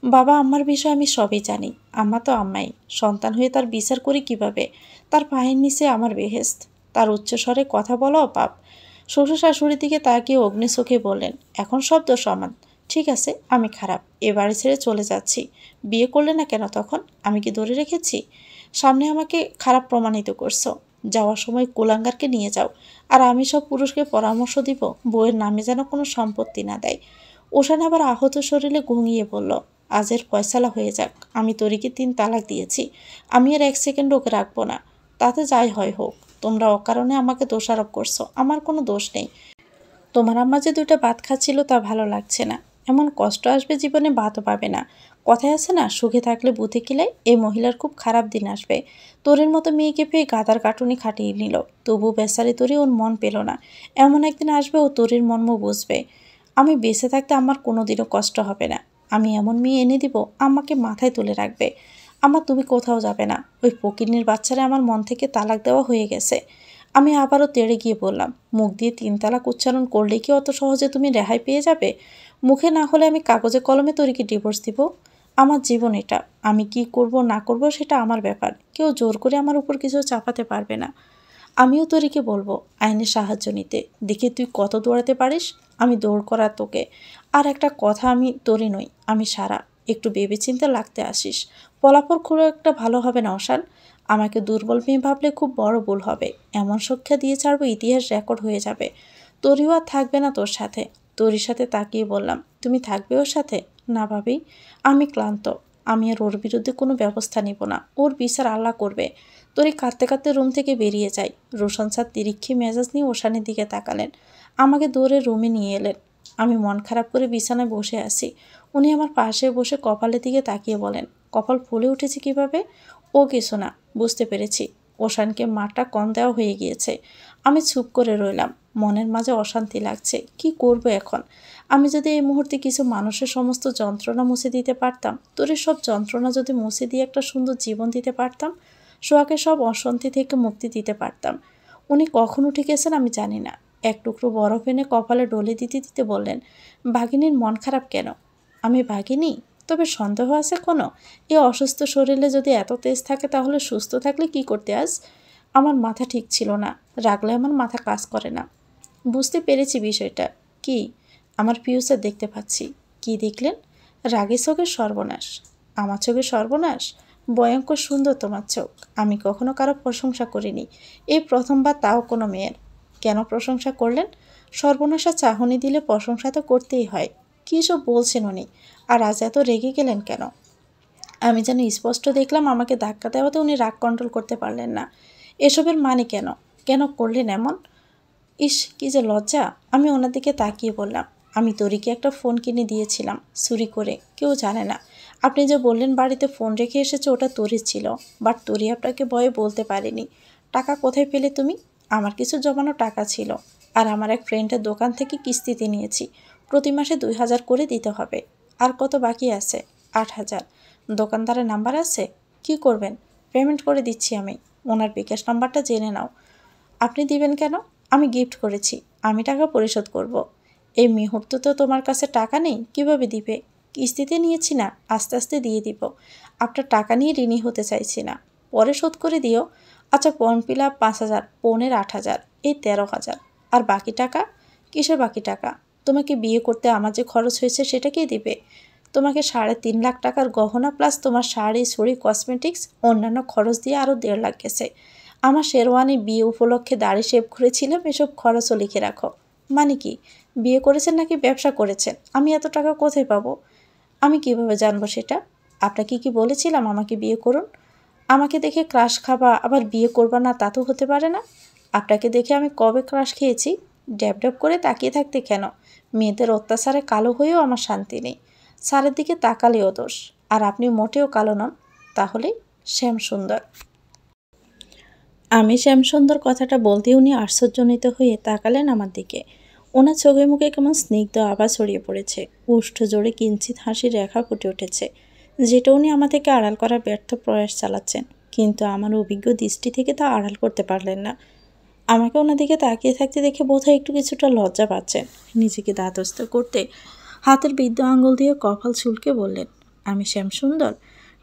বাবা আম্মার বিষয়ে আমি সবই জানি। আম্মা তো আম্মাই, সন্তান হয়ে তার বিচার করি কিভাবে? তার পায়ের নিচে আমার বেহেস্ত। তার উচ্চস্বরে কথা বলাও পাপ। শ্বশুর শাশুড়ির দিকে তাকিয়ে অগ্নিচোখে বললেন, এখন শব্দ সমান। ঠিক আছে, আমি খারাপ, এ বাড়ি ছেড়ে চলে যাচ্ছি। বিয়ে করলে না কেন তখন? আমি কি ধরে রেখেছি? সামনে আমাকে খারাপ প্রমাণিত করছো। যাওয়ার সময় কুলাঙ্গারকে নিয়ে যাও। আর আমি সব পুরুষকে পরামর্শ দিব বউয়ের নামে যেন কোনো সম্পত্তি না দেয়। ওশান আবার আহত শরীরে ঘুমিয়ে বলল, আজের ফয়সালা হয়ে যাক। আমি তরিকে 3 তালাক দিয়েছি। আমি আর 1 সেকেন্ড ওকে রাখবো না। তাতে যাই হয় হোক। তোমরা অকারণে আমাকে দোষারোপ করছো, আমার কোনো দোষ নেই। তোমার আম্মা যে 2টা ভাত খাচ্ছিল তা ভালো লাগছে না। এমন কষ্ট আসবে জীবনে ভাতও পাবে না। কথায় আছে না, সুখে থাকলে বুদ্ধি কিলাই। এই মহিলার খুব খারাপ দিন আসবে। তোরের মতো মেয়েকে পেয়ে গাদার কাটুনি খাটিয়ে নিল, তবু বেচারি তোরে ওর মন পেল না। এমন একদিন আসবে ও তোরের মর্ম বুঝবে। আমি বেঁচে থাকতে আমার কোনোদিনও কষ্ট হবে না। আমি এমন মেয়ে এনে দিব আমাকে মাথায় তুলে রাখবে। আমার তুমি কোথাও যাবে না। ওই ফকিন্নির বাচ্চারা আমার মন থেকে তালাক দেওয়া হয়ে গেছে। আমি আবারও তেড়ে গিয়ে বললাম, মুখ দিয়ে 3 তালাক উচ্চারণ করলেই কি অত সহজে তুমি রেহাই পেয়ে যাবে? মুখে না হলে আমি কাগজে কলমে তরিকে ডিভোর্স দিব। আমার জীবন এটা। আমি কি করব না করব সেটা আমার ব্যাপার। কেউ জোর করে আমার উপর কিছু চাপাতে পারবে না। আমিও তরিকে বলবো আইনের সাহায্য নিতে। দেখি তুই কত দৌড়াতে পারিস। আমি দৌড় করা তোকে। আর একটা কথা, আমি তোরে নই, আমি সারা। একটু ভেবেচিন্তে লাগতে আসিস। ফলাফল খুব একটা ভালো হবে না অশান। আমাকে দুর্বল মেয়ে ভাবলে খুব বড় ভুল হবে। এমন শিক্ষা দিয়ে ছাড়বো ইতিহাস রেকর্ড হয়ে যাবে। তোরিও আর থাকবে না তোর সাথে। তোরির সাথে তাকিয়ে বললাম, তুমি থাকবে ওর সাথে? না ভাবি, আমি ক্লান্ত। আমি আর ওর বিরুদ্ধে কোনো ব্যবস্থা নিব না। ওর বিচার আল্লাহ করবে। তোরি কাঁদতে কাঁদতে রুম থেকে বেরিয়ে যায়। রোশন স্যার তিরিক্ষি মেজাজ নিয়ে ওশানের দিকে তাকালেন। আমাকে দৌড়ে রুমে নিয়ে এলেন। আমি মন খারাপ করে বিছানায় বসে আছি। উনি আমার পাশে বসে কপালের দিকে তাকিয়ে বলেন, কপাল ফুলে উঠেছে কিভাবে? ও কিছু না, বুঝতে পেরেছি। ওশানকে মারটা কম দেওয়া হয়ে গিয়েছে। আমি চুপ করে রইলাম। মনের মাঝে অশান্তি লাগছে। কি করব এখন? আমি যদি এই মুহূর্তে কিছু মানুষের সমস্ত যন্ত্রণা মুছে দিতে পারতাম, তোর সব যন্ত্রণা যদি মুছে দিয়ে একটা সুন্দর জীবন দিতে পারতাম, সোহাকে সব অশান্তি থেকে মুক্তি দিতে পারতাম। উনি কখন উঠে গেছেন আমি জানি না। এক টুকরো বরফ এনে কপালে ডলে দিতে দিতে বললেন, ভাগিনীর মন খারাপ কেন? আমি ভাগিনী? তবে সন্দেহ আছে কোনো? এই অসুস্থ শরীরে যদি এত তেজ থাকে তাহলে সুস্থ থাকলে কি করতে আজ? আমার মাথা ঠিক ছিল না। রাগলে আমার মাথা কাজ করে না। বুঝতে পেরেছি বিষয়টা। কি? আমার ফিউচার দেখতে পাচ্ছি। কি দেখলেন? রাগী চোখের সর্বনাশ। আমার চোখের সর্বনাশ? ভয়ঙ্কর সুন্দর তোমার চোখ। আমি কখনো কারো প্রশংসা করিনি, এই প্রথমবার, তাও কোনো মেয়ের। কেন প্রশংসা করলেন? সর্বনাশা চাহনি দিলে প্রশংসা তো করতেই হয়। কী সব বলছেন উনি? আর আজ এত রেগে গেলেন কেন? আমি যেন স্পষ্ট দেখলাম আমাকে ধাক্কা দেওয়াতে উনি রাগ কন্ট্রোল করতে পারলেন না। এসবের মানে কেন? কেন করলেন এমন? ইস, কি যে লজ্জা! আমি ওনার দিকে তাকিয়ে বললাম, আমি তরিকে একটা ফোন কিনে দিয়েছিলাম চুরি করে, কেউ জানে না। আপনি যে বললেন বাড়িতে ফোন রেখে এসেছে, ওটা তরির ছিল। বাট তরি আপনাকে ভয়ে বলতে পারেনি। টাকা কোথায় পেলে তুমি? আমার কিছু জমানো টাকা ছিল, আর আমার এক ফ্রেন্ডের দোকান থেকে কিস্তিতে নিয়েছি। প্রতি মাসে 2000 করে দিতে হবে। আর কত বাকি আছে? 8000। দোকানদারের নাম্বার আছে? কি করবেন? পেমেন্ট করে দিচ্ছি আমি। ওনার বিকাশ নাম্বারটা জেনে নাও। আপনি দিবেন কেন? আমি গিফট করেছি, আমি টাকা পরিশোধ করব। এই মুহূর্তে তো তোমার কাছে টাকা নেই, কিভাবে দিবে? কিস্তিতে নিয়েছি না, আস্তে আস্তে দিয়ে দিব। আপনার টাকা নিয়ে ঋণী হতে চাইছি না, পরে শোধ করে দিও। আচ্ছা, ফর্ম ফিল আপ 5000, পৌনের 8000, এই 13000। আর বাকি টাকা? কিসের বাকি টাকা? তোমাকে বিয়ে করতে আমার যে খরচ হয়েছে সেটা কে দিবে? তোমাকে 3.5 লাখ টাকার গহনা প্লাস তোমার শাড়ি, ছড়ি, কসমেটিক্স, অন্যান্য খরচ দিয়ে আরও 1.5 লাখ গেছে। আমার শেরওয়ানি, বিয়ে উপলক্ষে দাড়ি শেভ করেছিলাম, এসব খরচও লিখে রাখো। মানে কি? বিয়ে করেছেন নাকি ব্যবসা করেছেন? আমি এত টাকা কোথায় পাবো? আমি কিভাবে জানবো সেটা? আপনাকে কি বলেছিলাম আমাকে বিয়ে করুন? আমাকে দেখে ক্রাশ খাবা আবার বিয়ে করবা না তা তো হতে পারে না। আপনাকে দেখে আমি কবে ক্রাশ খেয়েছি? ড্যাব ড্যাব করে তাকিয়ে থাকতে কেন? মেয়েদের অত্যাচারে কালো হয়েও আমার শান্তি নেই। স্যারের দিকে তাকালেও দোষ। আর আপনি মোটেও কালো নন। তাহলে শ্যামসুন্দর। আমি শ্যামসুন্দর কথাটা বলতে উনি আশ্চর্যজনিত হয়ে তাকালেন আমার দিকে। ওনার চোখে মুখে কেমন স্নিগ্ধ আভা ছড়িয়ে পড়েছে। ওষ্ঠ জোরে কিঞ্চিত হাসির রেখা ফুটে উঠেছে, যেটা উনি আমার থেকে আড়াল করার ব্যর্থ প্রয়াস চালাচ্ছেন। কিন্তু আমার অভিজ্ঞ দৃষ্টি থেকে তা আড়াল করতে পারলেন না। আমাকে ওনার দিকে তাকিয়ে থাকতে দেখে বোধহয় একটু কিছুটা লজ্জা পাচ্ছেন। নিজেকে দাঁতস্থ করতে হাতের বৃদ্ধ আঙুল দিয়ে কপাল চুলকে বললেন, আমি শ্যামসুন্দর?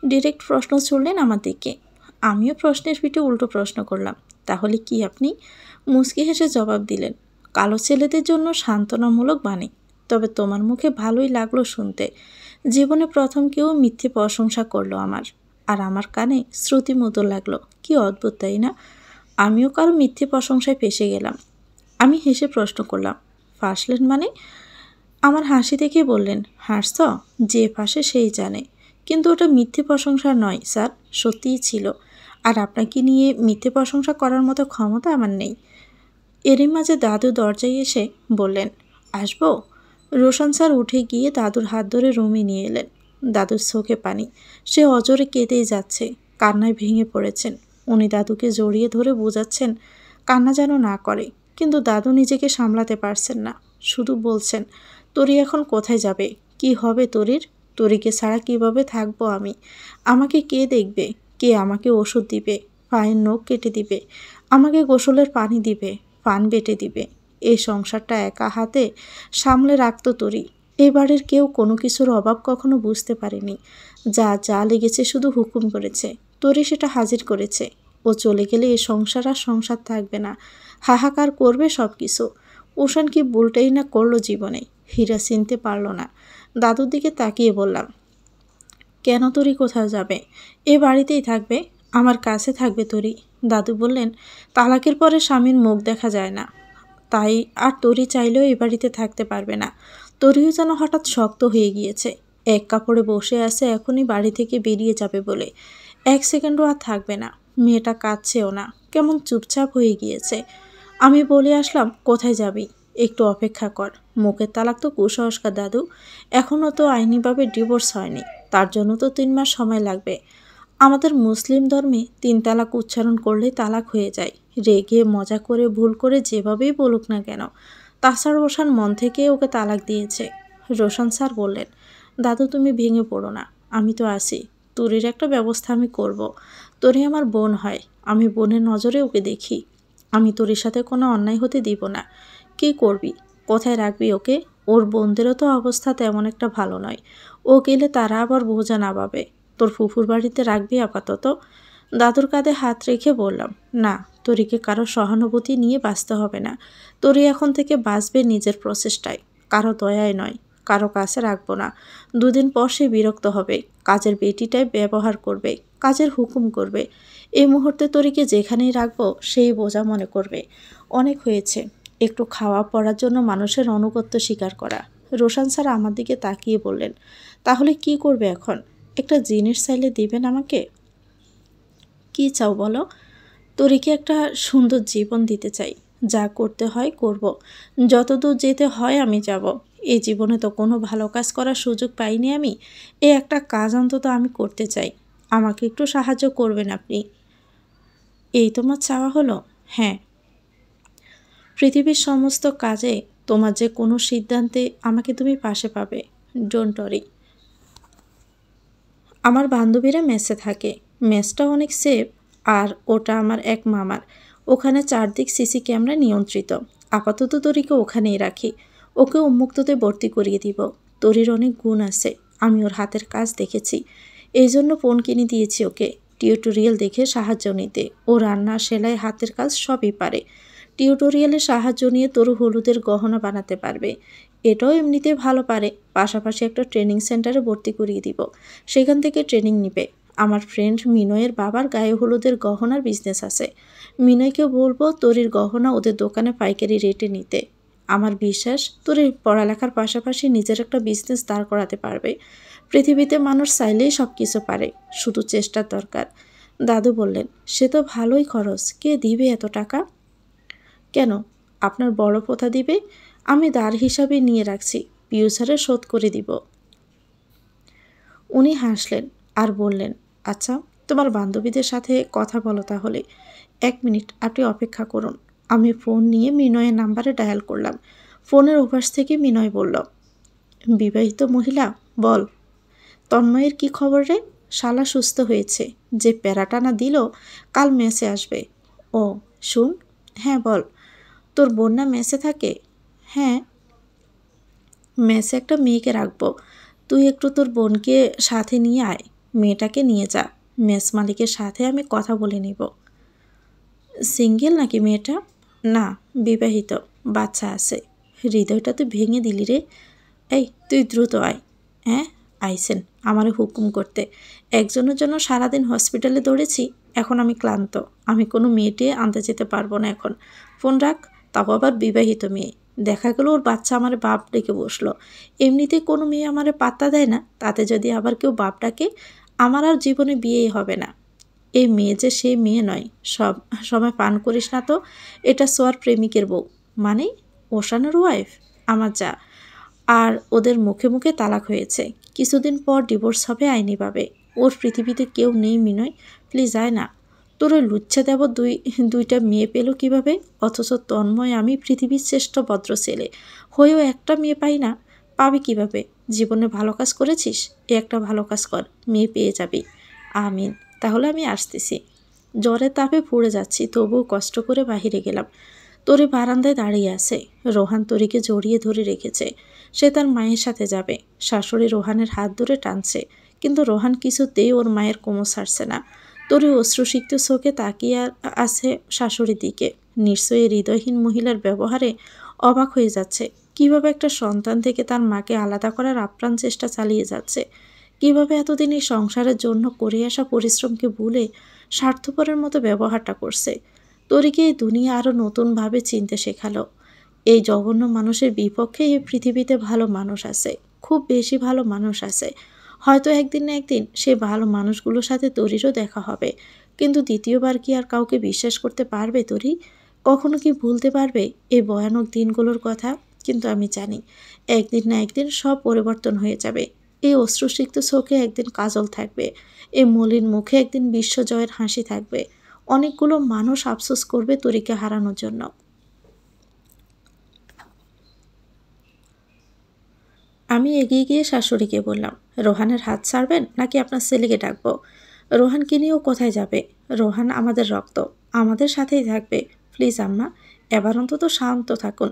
ডিরেক্ট প্রশ্ন ছুড়লেন আমার দিকে। আমিও প্রশ্নের পিঠে উল্টো প্রশ্ন করলাম, তাহলে কি আপনি? মুচকি হেসে জবাব দিলেন, কালো ছেলেদের জন্য সান্ত্বনামূলক বাণী। তবে তোমার মুখে ভালোই লাগলো শুনতে। জীবনে প্রথম কেউ মিথ্যে প্রশংসা করলো আমার, আর আমার কানে শ্রুতিমধুর লাগলো। কি অদ্ভুত, তাই না? আমিও কারো মিথ্যে প্রশংসায় ফেঁসে গেলাম। আমি হেসে প্রশ্ন করলাম, ফাঁসলেন মানে? আমার হাসি দেখে বললেন, হাসছ? যে ফাঁসে সেই জানে। কিন্তু ওটা মিথ্যে প্রশংসা নয় স্যার, সত্যিই ছিল। আর আপনাকে নিয়ে মিথ্যে প্রশংসা করার মতো ক্ষমতা আমার নেই। এরই মাঝে দাদু দরজায় এসে বললেন, আসবো? রোশন স্যার উঠে গিয়ে দাদুর হাত ধরে রুমে নিয়ে এলেন। দাদুর চোখে পানি। সে অজরে কেঁদেই যাচ্ছে, কান্নায় ভেঙে পড়েছেন। উনি দাদুকে জড়িয়ে ধরে বোঝাচ্ছেন কান্না যেন না করে, কিন্তু দাদু নিজেকে সামলাতে পারছেন না। শুধু বলছেন, তরি এখন কোথায় যাবে? কি হবে তরির? তরিকে ছাড়া কিভাবে থাকবো আমি? আমাকে কে দেখবে? কে আমাকে ওষুধ দিবে? পায়ের নখ কেটে দিবে? আমাকে গোসলের পানি দিবে? পান বেটে দিবে? এই সংসারটা একা হাতে সামলে রাখত তরি। এ বাড়ির কেউ কোনো কিছুর অভাব কখনো বুঝতে পারেনি। যা যা লেগেছে শুধু হুকুম করেছে, তরি সেটা হাজির করেছে। ও চলে গেলে এ সংসার আর সংসার থাকবে না। হাহাকার করবে সব কিছু। উষান কি ভুলটাই না করলো জীবনে, হীরা চিনতে পারলো না। দাদুর দিকে তাকিয়ে বললাম, কেন তরি কোথাও যাবে? এ বাড়িতেই থাকবে, আমার কাছে থাকবে তরি। দাদু বললেন, তালাকের পরে স্বামীর মুখ দেখা যায় না, তাই আর তরি চাইলেও এ বাড়িতে থাকতে পারবে না। তরিও যেন হঠাৎ শক্ত হয়ে গিয়েছে। এক কাপড়ে বসে আছে এখনই বাড়ি থেকে বেরিয়ে যাবে বলে। এক সেকেন্ডও আর থাকবে না। মেয়েটা কাঁদছেও না, কেমন চুপচাপ হয়ে গিয়েছে। আমি বলে আসলাম, কোথায় যাবি? একটু অপেক্ষা কর। মুখের তালাক তো কুসংস্কার দাদু, এখনও তো আইনিভাবে ডিভোর্স হয়নি। তার জন্য তো 3 মাস সময় লাগবে। আমাদের মুসলিম ধর্মে 3 তালাক উচ্চারণ করলেই তালাক হয়ে যায়। রেগে মজা করে ভুল করে যেভাবেই বলুক না কেন। তাছাড়া রোশান মন থেকে ওকে তালাক দিয়েছে। রোশন স্যার বললেন, দাদু তুমি ভেঙে পড়ো না, আমি তো আছি। তরির একটা ব্যবস্থা আমি করব। তরি আমার বোন হয়, আমি বোনের নজরে ওকে দেখি। আমি তরির সাথে কোনো অন্যায় হতে দিব না। কী করবি? কোথায় রাখবি ওকে? ওর বোনদেরও তো অবস্থা তেমন একটা ভালো নয়। ও গেলে তারা আবার বোঝা না পাবে। তোর ফুফুর বাড়িতে রাখবি আপাতত। দাদুর কাঁধে হাত রেখে বললাম, না, তরিকে কারো সহানুভূতি নিয়ে বাঁচতে হবে না। তরি এখন থেকে বাঁচবে নিজের প্রচেষ্টায়, কারো দয়ায় নয়। কারো কাছে রাখবো না। 2 দিন পর সে বিরক্ত হবে, কাজের বেটিটাই ব্যবহার করবে, কাজের হুকুম করবে। এই মুহূর্তে তরিকে যেখানেই রাখবো সেই বোঝা মনে করবে। অনেক হয়েছে একটু খাওয়া পড়ার জন্য মানুষের অনুগত্য স্বীকার করা। রোশান স্যার আমার দিকে তাকিয়ে বললেন, তাহলে কি করবে এখন? একটা জিনিস চাইলে দিবেন আমাকে? কি চাও বলো? তরিকে একটা সুন্দর জীবন দিতে চাই। যা করতে হয় করব। যতদূর যেতে হয় আমি যাব। এই জীবনে তো কোনো ভালো কাজ করার সুযোগ পাইনি আমি। এই একটা কাজ অন্তত আমি করতে চাই। আমাকে একটু সাহায্য করবেন আপনি? এই তোমার চাওয়া হলো? হ্যাঁ। পৃথিবীর সমস্ত কাজে তোমার যে কোনো সিদ্ধান্তে আমাকে তুমি পাশে পাবে। Don't worry. আমার বান্ধবীরা মেসে থাকে। মেসটা অনেক সেফ। আর ওটা আমার এক মামার। ওখানে চারদিক সিসি ক্যামেরা নিয়ন্ত্রিত। আপাতত তরিকে ওখানেই রাখি। ওকে উন্মুক্ততে ভর্তি করিয়ে দিব। তরির অনেক গুণ আছে, আমি ওর হাতের কাজ দেখেছি। এই জন্য ফোন কিনে দিয়েছি ওকে, টিউটোরিয়াল দেখে সাহায্য নিতে। ও রান্না, সেলাই, হাতের কাজ সবই পারে। টিউটোরিয়ালের সাহায্য নিয়ে তরু হলুদের গহনা বানাতে পারবে। এটাও এমনিতে ভালো পারে। পাশাপাশি একটা ট্রেনিং সেন্টারে ভর্তি করিয়ে দিব, সেখান থেকে ট্রেনিং নিবে। আমার ফ্রেন্ড মিনয়ের বাবার গায়ে হলুদের গহনার বিজনেস আছে। মিনয়কে বলবো তরির গহনা ওদের দোকানে পাইকারি রেটে নিতে। আমার বিশ্বাস তরির পড়ালেখার পাশাপাশি নিজের একটা বিজনেস দাঁড় করাতে পারবে। পৃথিবীতে মানুষ চাইলেই সব কিছু পারে, শুধু চেষ্টার দরকার। দাদু বললেন, সে তো ভালোই খরচ, কে দিবে এত টাকা? কেন, আপনার বড় পোতা দিবে? আমি দাঁড় হিসাবে নিয়ে রাখছি, পিউ স্যারে শোধ করে দিব। উনি হাসলেন আর বললেন, আচ্ছা, তোমার বান্ধবীদের সাথে কথা বলো তাহলে। 1 মিনিট আপনি অপেক্ষা করুন। আমি ফোন নিয়ে মিনয়ের নাম্বারে ডায়াল করলাম। ফোনের ওপাশ থেকে মিনয় বলল, বিবাহিত মহিলা, বল। তন্ময়ের কি খবর রে? শালা সুস্থ হয়েছে, যে প্যারাটানা দিল, কাল মেসে আসবে। ও শুন। হ্যাঁ বল। তোর বোন না মেসে থাকে? হ্যাঁ। মেসে একটা মেয়েকে রাখবো, তুই একটু তোর বোনকে সাথে নিয়ে আয়, মেয়েটাকে নিয়ে যা। মেস মালিকের সাথে আমি কথা বলে নিব। সিঙ্গেল নাকি মেয়েটা? না, বিবাহিত, বাচ্চা আছে। হৃদয়টা তুই ভেঙে দিলি রে। এই তুই দ্রুত আয়। হ্যাঁ, আইসেন আমারে হুকুম করতে। একজনের জন্য সারাদিন হসপিটালে দৌড়েছি, এখন আমি ক্লান্ত। আমি কোনো মেয়েটে আনতে যেতে পারবো না এখন। ফোন রাখ। তাও আবার বিবাহিত মেয়ে। দেখা গেল ওর বাচ্চা আমার বাপ ডেকে বসলো। এমনিতে কোনো মেয়ে আমারে পাত্তা দেয় না, তাতে যদি আবার কেউ বাপ ডাকে, আমার আর জীবনে বিয়েই হবে না। এই মেয়ে যে সে মেয়ে নয়। সব সময় পান করিস না তো। এটা সোয়ার প্রেমিকের বউ, মানে ওশানের ওয়াইফ, আমার যা। আর ওদের মুখে মুখে তালাক হয়েছে, কিছুদিন পর ডিভোর্স হবে আইনিভাবে। ওর পৃথিবীতে কেউ নেই মিনয়, প্লিজ আয় না। তোর ওই লুচ্ছা দেব দুইটা মেয়ে পেল কিভাবে? অথচ তন্ময় আমি পৃথিবীর শ্রেষ্ঠ ভদ্র ছেলে হয়েও একটা মেয়ে পাই না। পাবি কিভাবে? জীবনে ভালো কাজ করেছিস, এ একটা ভালো কাজ কর, মেয়ে পেয়ে যাবি। আমিন। তাহলে আমি আসতেছি। জ্বরে তাপে পুড়ে যাচ্ছি, তবুও কষ্ট করে বাহিরে গেলাম। তরি বারান্দায় দাঁড়িয়ে আছে। রোহান তরিকে জড়িয়ে ধরে রেখেছে। সে তার মায়ের সাথে যাবে। শাশুড়ি রোহানের হাত ধরে টানছে, কিন্তু রোহান কিছুতেই ওর মায়ের কোমর ছাড়ছে না। তরি অশ্রুসিক্ত চোখে তাকিয়ে আছে শাশুড়ির দিকে। নিশ্চয়ই হৃদয়হীন মহিলার ব্যবহারে অবাক হয়ে যাচ্ছে। কিভাবে একটা সন্তান থেকে তার মাকে আলাদা করার আপ্রাণ চেষ্টা চালিয়ে যাচ্ছে। কিভাবে এতদিন এই সংসারের জন্য করে আসা পরিশ্রমকে ভুলে স্বার্থপরের মতো ব্যবহারটা করছে। তরিকে এই দুনিয়া আরও নতুনভাবে চিনতে শেখালো। এই জঘন্য মানুষের বিপক্ষে এই পৃথিবীতে ভালো মানুষ আছে, খুব বেশি ভালো মানুষ আছে। হয়তো একদিন না একদিন সে ভালো মানুষগুলোর সাথে তরিরও দেখা হবে, কিন্তু দ্বিতীয়বার কি আর কাউকে বিশ্বাস করতে পারবে তরি? কখনো কি ভুলতে পারবে এই ভয়ানক দিনগুলোর কথা? কিন্তু আমি জানি একদিন না একদিন সব পরিবর্তন হয়ে যাবে। এই অশ্রুসিক্ত চোখে একদিন কাজল থাকবে, এই মলিন মুখে একদিন বিশ্বজয়ের হাসি থাকবে। অনেকগুলো মানুষ আফসোস করবে তরিকে হারানোর জন্য। আমি এগিয়ে গিয়ে শাশুড়িকে বললাম, রোহানের হাত ছাড়বেন নাকি আপনার ছেলেকে ডাকবো? রোহানকে নিয়েও কোথায় যাবে? রোহান আমাদের রক্ত, আমাদের সাথেই থাকবে। প্লিজ আম্মা, এবার অন্তত শান্ত থাকুন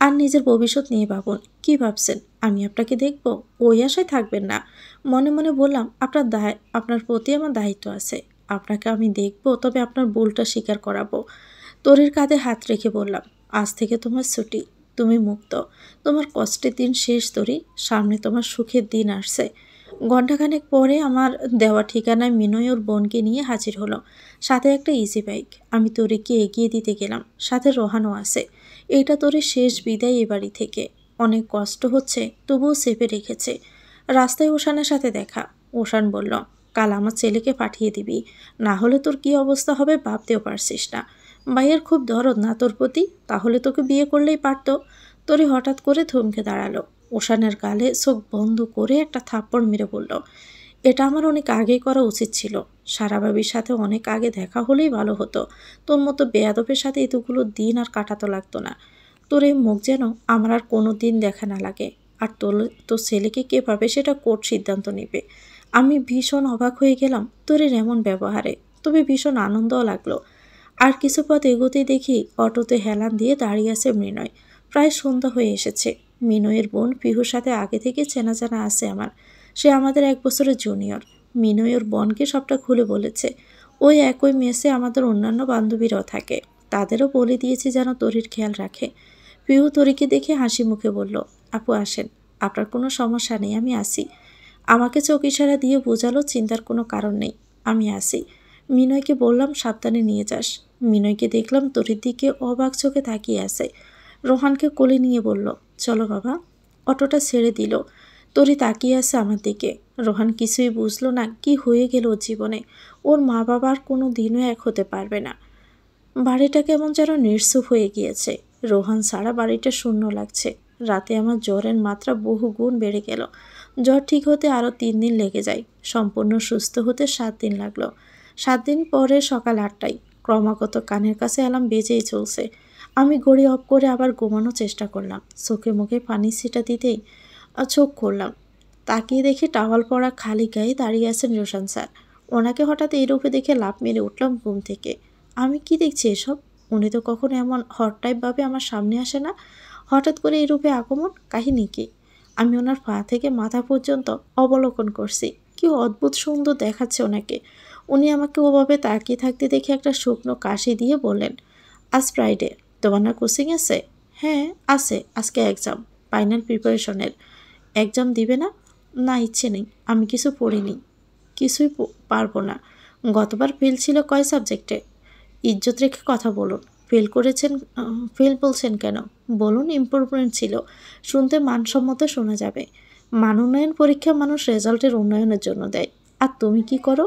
আর নিজের ভবিষ্যৎ নিয়ে ভাবুন। কি ভাবছেন আমি আপনাকে দেখব? ওই আশায় থাকবেন না। মনে মনে বললাম, আপনার প্রতি আমার দায়িত্ব আছে। আপনাকে আমি দেখব, তবে আপনার ভুলটা স্বীকার করাবো। তরির কাঁধে হাত রেখে বললাম, আজ থেকে তোমার ছুটি, তুমি মুক্ত। তোমার কষ্টের দিন শেষ তরি, সামনে তোমার সুখের দিন আসছে। ঘণ্টাখানেক পরে আমার দেওয়া ঠিকানায় মিনয় ওর বোনকে নিয়ে হাজির হলো, সাথে একটা ইজি বাইক। আমি তরিকে এগিয়ে দিতে গেলাম, সাথে রোহানও আছে। এটা তরির শেষ বিদায় এ বাড়ি থেকে। অনেক কষ্ট হচ্ছে, তবুও চেপে রেখেছে। রাস্তায় ওশানের সাথে দেখা। ওশান বলল, কাল আমার ছেলেকে পাঠিয়ে দিবি, না হলে তোর কি অবস্থা হবে ভাবতেও পারছিস না। ভাইয়ের খুব দরদ না তোর প্রতি? তাহলে তোকে বিয়ে করলেই পারতো। তরি হঠাৎ করে থমকে দাঁড়ালো। ওশানের গালে চোখ বন্ধ করে একটা থাপ্পড় মেরে বলল, এটা আমার অনেক আগেই করা উচিত ছিল। সারাবাবির সাথে অনেক আগে দেখা হলেই ভালো হতো। তোর মতো বেয়াদবের সাথে এতগুলো দিন আর কাটাতো লাগতো না। তোর এই মুখ যেন আমার আর কোনো দিন দেখা না লাগে। আর তোর ছেলেকে কে পাবে সেটা কোর্ট সিদ্ধান্ত নেবে। আমি ভীষণ অবাক হয়ে গেলাম তোর এমন ব্যবহারে, তবে ভীষণ আনন্দও লাগলো। আর কিছু পথ এগোতেই দেখি অটোতে হেলান দিয়ে দাঁড়িয়ে আছে মৃণয়। প্রায় সন্ধ্যা হয়ে এসেছে। মিনয়ের বোন পিহুর সাথে আগে থেকে চেনা জানা আছে আমার। সে আমাদের 1 বছরের জুনিয়র। মিনয় ওর বোনকে সবটা খুলে বলেছে। ওই একই মেসে আমাদের অন্যান্য বান্ধবীরাও থাকে, তাদেরও বলে দিয়েছি যেন তরির খেয়াল রাখে। পিহু তরিকে দেখে হাসি মুখে বলল, আপু আসেন, আপনার কোনো সমস্যা নেই, আমি আসি। আমাকে চোখ ইশারা দিয়ে বোঝালো চিন্তার কোনো কারণ নেই, আমি আসি। মিনয়কে বললাম সাবধানে নিয়ে যাস। মিনয়কে দেখলাম তরির দিকে অবাক চোখে তাকিয়ে আছে। রোহানকে কোলে নিয়ে বলল, চলো বাবা। অটোটা ছেড়ে দিল। তরি তাকিয়ে আছে আমার দিকে। রোহান কিছুই বুঝলো না কি হয়ে গেল ওর জীবনে। ওর মা বাবার কোনো দিনও এক হতে পারবে না। বাড়িটা কেমন যেন নিঃসুপ হয়ে গিয়েছে। রোহান ছাড়া বাড়িটা শূন্য লাগছে। রাতে আমার জ্বরের মাত্রা বহু গুণ বেড়ে গেল। জ্বর ঠিক হতে আরও 3 দিন লেগে যায়। সম্পূর্ণ সুস্থ হতে 7 দিন লাগলো। 7 দিন পরে সকাল 8টায় ক্রমাগত কানের কাছে অ্যালার্ম বেজেই চলছে। আমি ঘড়ি অফ করে আবার ঘুমানোর চেষ্টা করলাম। চোখে মুখে পানি ছিটা দিতেই চোখ খুললাম। তাকিয়ে দেখি টাওয়াল পরা খালি গায়ে দাঁড়িয়ে আছেন রোশন স্যার। ওনাকে হঠাৎ এই রূপে দেখে লাফ মেরে উঠলাম ঘুম থেকে। আমি কি দেখছি এসব? উনি তো কখনো এমন হট টাইপভাবে আমার সামনে আসে না। হঠাৎ করে এই রূপে আগমন, কাহিনী কি? আমি ওনার পা থেকে মাথা পর্যন্ত অবলোকন করছি। কি অদ্ভুত সুন্দর দেখাচ্ছে ওনাকে। উনি আমাকে ওভাবে তাকিয়ে থাকতে দেখে একটা শুকনো কাশি দিয়ে বললেন, আজ ফ্রাইডে, তোমার না কোচিং আছে? হ্যাঁ আছে, আজকে এক্সাম, ফাইনাল প্রিপারেশনের। এক্সাম দিবে না? না, ইচ্ছে নেই, আমি কিছু পড়িনি, কিছুই পারবো না। গতবার ফেল ছিল কয় সাবজেক্টে? ইজ্জত রেখে কথা বলুন। ফেল করেছেন? ফেল বলছেন কেন? বলুন ইম্প্রুভমেন্ট ছিল। শুনতে মানসম্মত শোনা যাবে। মান উন্নয়ন পরীক্ষা মানুষ রেজাল্টের উন্নয়নের জন্য দেয়। আর তুমি কি করো?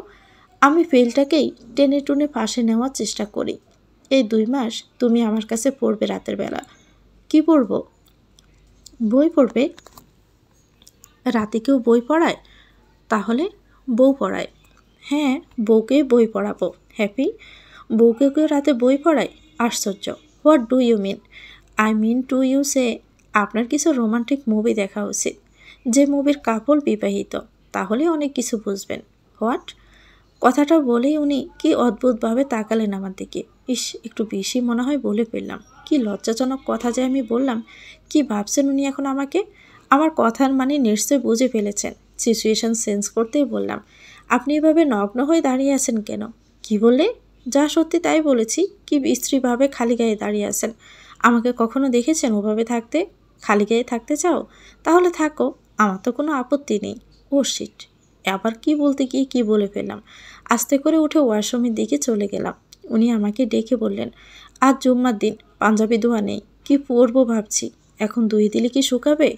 আমি ফেলটাকেই টেনে টুনে পাশে নেওয়ার চেষ্টা করি। এই 2 মাস তুমি আমার কাছে পড়বে রাতের বেলা। কি পড়বো? বই পড়বে? রাতে কেউ বই পড়ায়? তাহলে বউ পড়ায়। হ্যাঁ, বউকে বই পড়াবো। হ্যাপি? বউকে কেউ রাতে বই পড়ায়? আশ্চর্য। What do you mean? I mean to you say আপনার কিছু রোমান্টিক মুভি দেখা উচিত, যে মুভির কাপল বিবাহিত। তাহলে অনেক কিছু বুঝবেন। হোয়াট? কথাটা বলেই উনি কি অদ্ভুতভাবে তাকালেন আমার দিকে। ইস, একটু বেশি মনে হয় বলে ফেললাম। কি লজ্জাজনক কথা যে আমি বললাম। কি ভাবছেন উনি এখন আমাকে? আমার কথার মানে নিশ্চয়ই বুঝে ফেলেছেন। সিচুয়েশন চেঞ্জ করতেই বললাম, আপনি এভাবে নগ্ন হয়ে দাঁড়িয়ে আছেন কেন? কি বললে? যা সত্যি তাই বলেছি। কি বিশ্রীভাবে খালি গায়ে দাঁড়িয়ে আছেন? আমাকে কখনো দেখেছেন ওভাবে থাকতে? খালি গায়ে থাকতে চাও? তাহলে থাকো, আমার তো কোনো আপত্তি নেই। ও শিট, আবার কি বলতে গিয়ে কি বলে ফেললাম। আস্তে করে উঠে ওয়াশরুমের দিকে চলে গেলাম। উনি আমাকে ডেকে বললেন, আজ জুম্মার দিন, পাঞ্জাবি ধোয়া নেই, কি পরবো ভাবছি। এখন ধুয়ে দিলে কি শুকাবে?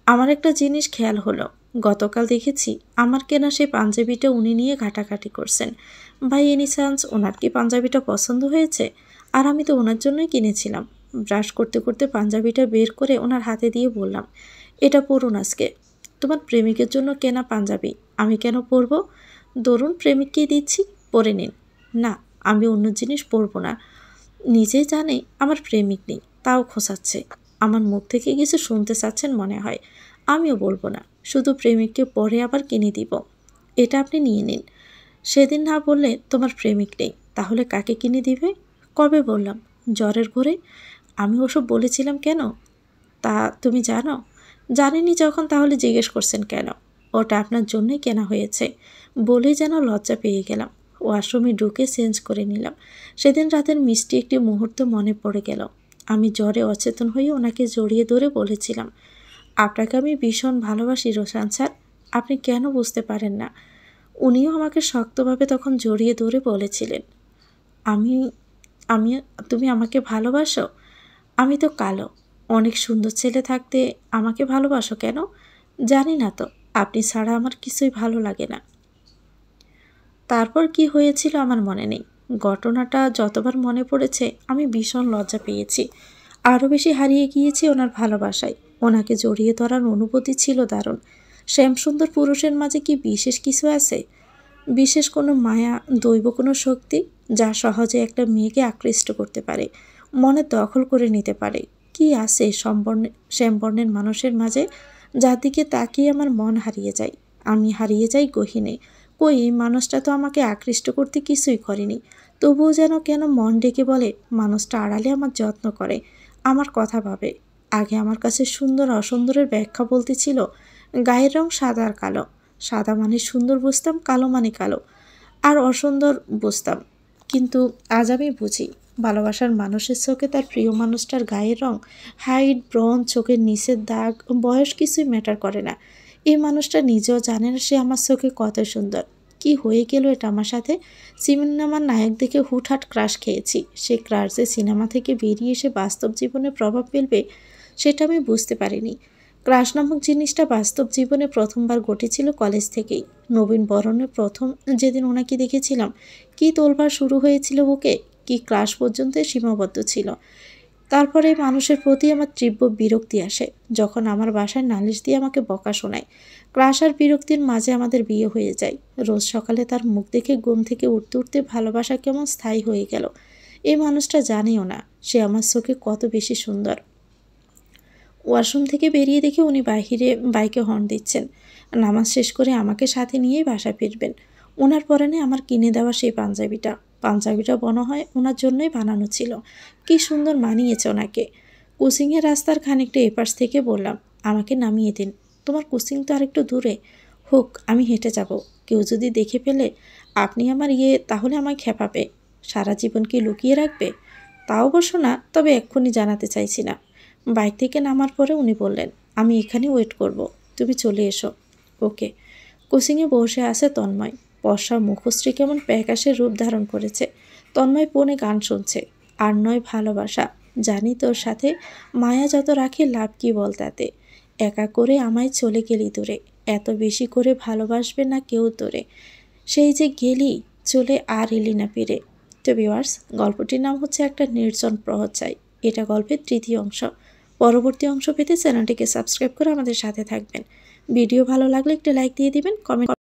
আমার একটা জিনিস খেয়াল হলো, গতকাল দেখেছি আমার কেনা সেই পাঞ্জাবিটা উনি নিয়ে ঘাটাঘাটি করছেন। বাই এনি চান্স ওনার কি পাঞ্জাবিটা পছন্দ হয়েছে? আর আমি তো ওনার জন্যই কিনেছিলাম। ব্রাশ করতে করতে পাঞ্জাবিটা বের করে ওনার হাতে দিয়ে বললাম, এটা পরুন আজকে। তোমার প্রেমিকের জন্য কেনা পাঞ্জাবি আমি কেন পরবো? ধরুন প্রেমিককেই দিচ্ছি, পরে নিন। না, আমি অন্য জিনিস পরবো না। নিজেই জানে আমার প্রেমিক নেই, তাও খোঁচাচ্ছে। আমার মুখ থেকে কিছু শুনতে চাচ্ছেন মনে হয়। আমিও বলবো না, শুধু প্রেমিককে পরে আবার কিনে দিব। এটা আপনি নিয়ে নিন। সেদিন না বললে তোমার প্রেমিক নেই, তাহলে কাকে কিনে দিবে? কবে বললাম? জ্বরের ঘরে। আমি ওসব বলেছিলাম কেন? তা তুমি জানো? জানেনি যখন তাহলে জিজ্ঞেস করছেন কেন? ওটা আপনার জন্যই কেনা হয়েছে। বলেই যেন লজ্জা পেয়ে গেলাম। ওয়াশরুমে ঢুকে চেঞ্জ করে নিলাম। সেদিন রাতের মিষ্টি একটি মুহূর্ত মনে পড়ে গেল। আমি জ্বরে অচেতন হয়ে ওনাকে জড়িয়ে ধরে বলেছিলাম, আপনাকে আমি ভীষণ ভালোবাসি রোশান স্যার। আপনি কেন বুঝতে পারেন না? উনিও আমাকে শক্তভাবে তখন জড়িয়ে ধরে বলেছিলেন, আমি আমি তুমি আমাকে ভালোবাসো? আমি তো কালো, অনেক সুন্দর ছেলে থাকতে আমাকে ভালোবাসো কেন? জানি না তো, আপনি ছাড়া আমার কিছুই ভালো লাগে না। তারপর কি হয়েছিল আমার মনে নেই। ঘটনাটা যতবার মনে পড়েছে আমি ভীষণ লজ্জা পেয়েছি। আরও বেশি হারিয়ে গিয়েছি ওনার ভালোবাসায়। ওনাকে জড়িয়ে ধরার অনুভূতি ছিল দারুণ। শ্যামসুন্দর পুরুষের মাঝে কি বিশেষ কিছু আছে? বিশেষ কোনো মায়া, দৈব কোনো শক্তি, যা সহজে একটা মেয়েকে আকৃষ্ট করতে পারে, মনে দখল করে নিতে পারে? কি আছে শ্যামবর্ণের মানুষের মাঝে, যার দিকে তাকিয়ে আমার মন হারিয়ে যায়? আমি হারিয়ে যাই গহীনে। কই, এই মানুষটা তো আমাকে আকৃষ্ট করতে কিছুই করেনি। তবুও যেন কেন মন ডেকে বলে, মানুষটা আড়ালে আমার যত্ন করে, আমার কথা ভাবে। আগে আমার কাছে সুন্দর অসুন্দরের ব্যাখ্যা বলতে ছিল গায়ের রং সাদা আর কালো। সাদা মানে সুন্দর বুঝতাম, কালো মানে কালো আর অসুন্দর বুঝতাম। কিন্তু আজ আমি বুঝি, ভালোবাসার মানুষের চোখে তার প্রিয় মানুষটার গায়ের রং, হাইট, ব্রণ, চোখের নিচের দাগ, বয়স কিছুই ম্যাটার করে না। এই মানুষটা নিজেও জানে না সে আমার চোখে কত সুন্দর। কি হয়ে গেল এটা আমার সাথে? সিনেমার নায়ক দেখে হুটহাট ক্রাশ খেয়েছি। সে ক্রাশ যে সিনেমা থেকে বেরিয়ে এসে বাস্তব জীবনে প্রভাব ফেলবে, সেটা আমি বুঝতে পারিনি। ক্রাশ নামক জিনিসটা বাস্তব জীবনে প্রথমবার ঘটেছিল কলেজ থেকেই। নবীন বরণের প্রথম যেদিন ওনাকে দেখেছিলাম, কি তোলপাড় শুরু হয়েছিল বুকে, কি ক্রাশ পর্যন্ত সীমাবদ্ধ ছিল। তারপরে মানুষের প্রতি আমার তীব্র বিরক্তি আসে যখন আমার বাসায় নালিশ দিয়ে আমাকে বকা শোনায়। ক্রাশ আর বিরক্তির মাঝে আমাদের বিয়ে হয়ে যায়। রোজ সকালে তার মুখ দেখে ঘুম থেকে উঠতে উঠতে ভালোবাসা কেমন স্থায়ী হয়ে গেল। এই মানুষটা জানেও না সে আমার চোখে কত বেশি সুন্দর। ওয়াশরুম থেকে বেরিয়ে দেখে উনি বাহিরে বাইকে হর্ন দিচ্ছেন। নামাজ শেষ করে আমাকে সাথে নিয়েই বাসা ফিরবেন। ওনার পরনে আমার কিনে দেওয়া সেই পাঞ্জাবিটা মনে হয় ওনার জন্যই বানানো ছিল। কি সুন্দর মানিয়েছে ওনাকে। কোচিংয়ের রাস্তার খানিকটা এপাশ থেকে বললাম, আমাকে নামিয়ে দিন। তোমার কোচিং তো আরেকটু দূরে। হোক, আমি হেঁটে যাব। কেউ যদি দেখে ফেলে আপনি আমার তাহলে আমায় খেপাবে। সারা জীবন কি লুকিয়ে রাখবে? তা অবশ্য না, তবে এক্ষুনি জানাতে চাইছি না। বাইক থেকে নামার পরে উনি বললেন, আমি এখানে ওয়েট করব, তুমি চলে এসো। ওকে। কোচিংয়ে বসে আছে তন্ময়। বর্ষা মুখশ্রী কেমন প্যাকাশের রূপ ধারণ করেছে। তন্ময় ফোনে গান শুনছে। আর নয় ভালোবাসা। জানি তোর সাথে মায়া যত রাখে লাভ কি বল তাতে। একা করে আমায় চলে গেলি দূরে। এত বেশি করে ভালোবাসবে না কেউ তোরে। সেই যে গেলি চলে আর এলি না ফিরে। তো ভিউয়ার্স, গল্পটির নাম হচ্ছে একটা নির্জন প্রহর চাই। এটা গল্পের তৃতীয় অংশ। পরবর্তী অংশ পেতে চ্যানেলটিকে সাবস্ক্রাইব করে আমাদের সাথে থাকবেন। ভিডিও ভালো লাগলে একটা লাইক দিয়ে দিবেন, কমেন্ট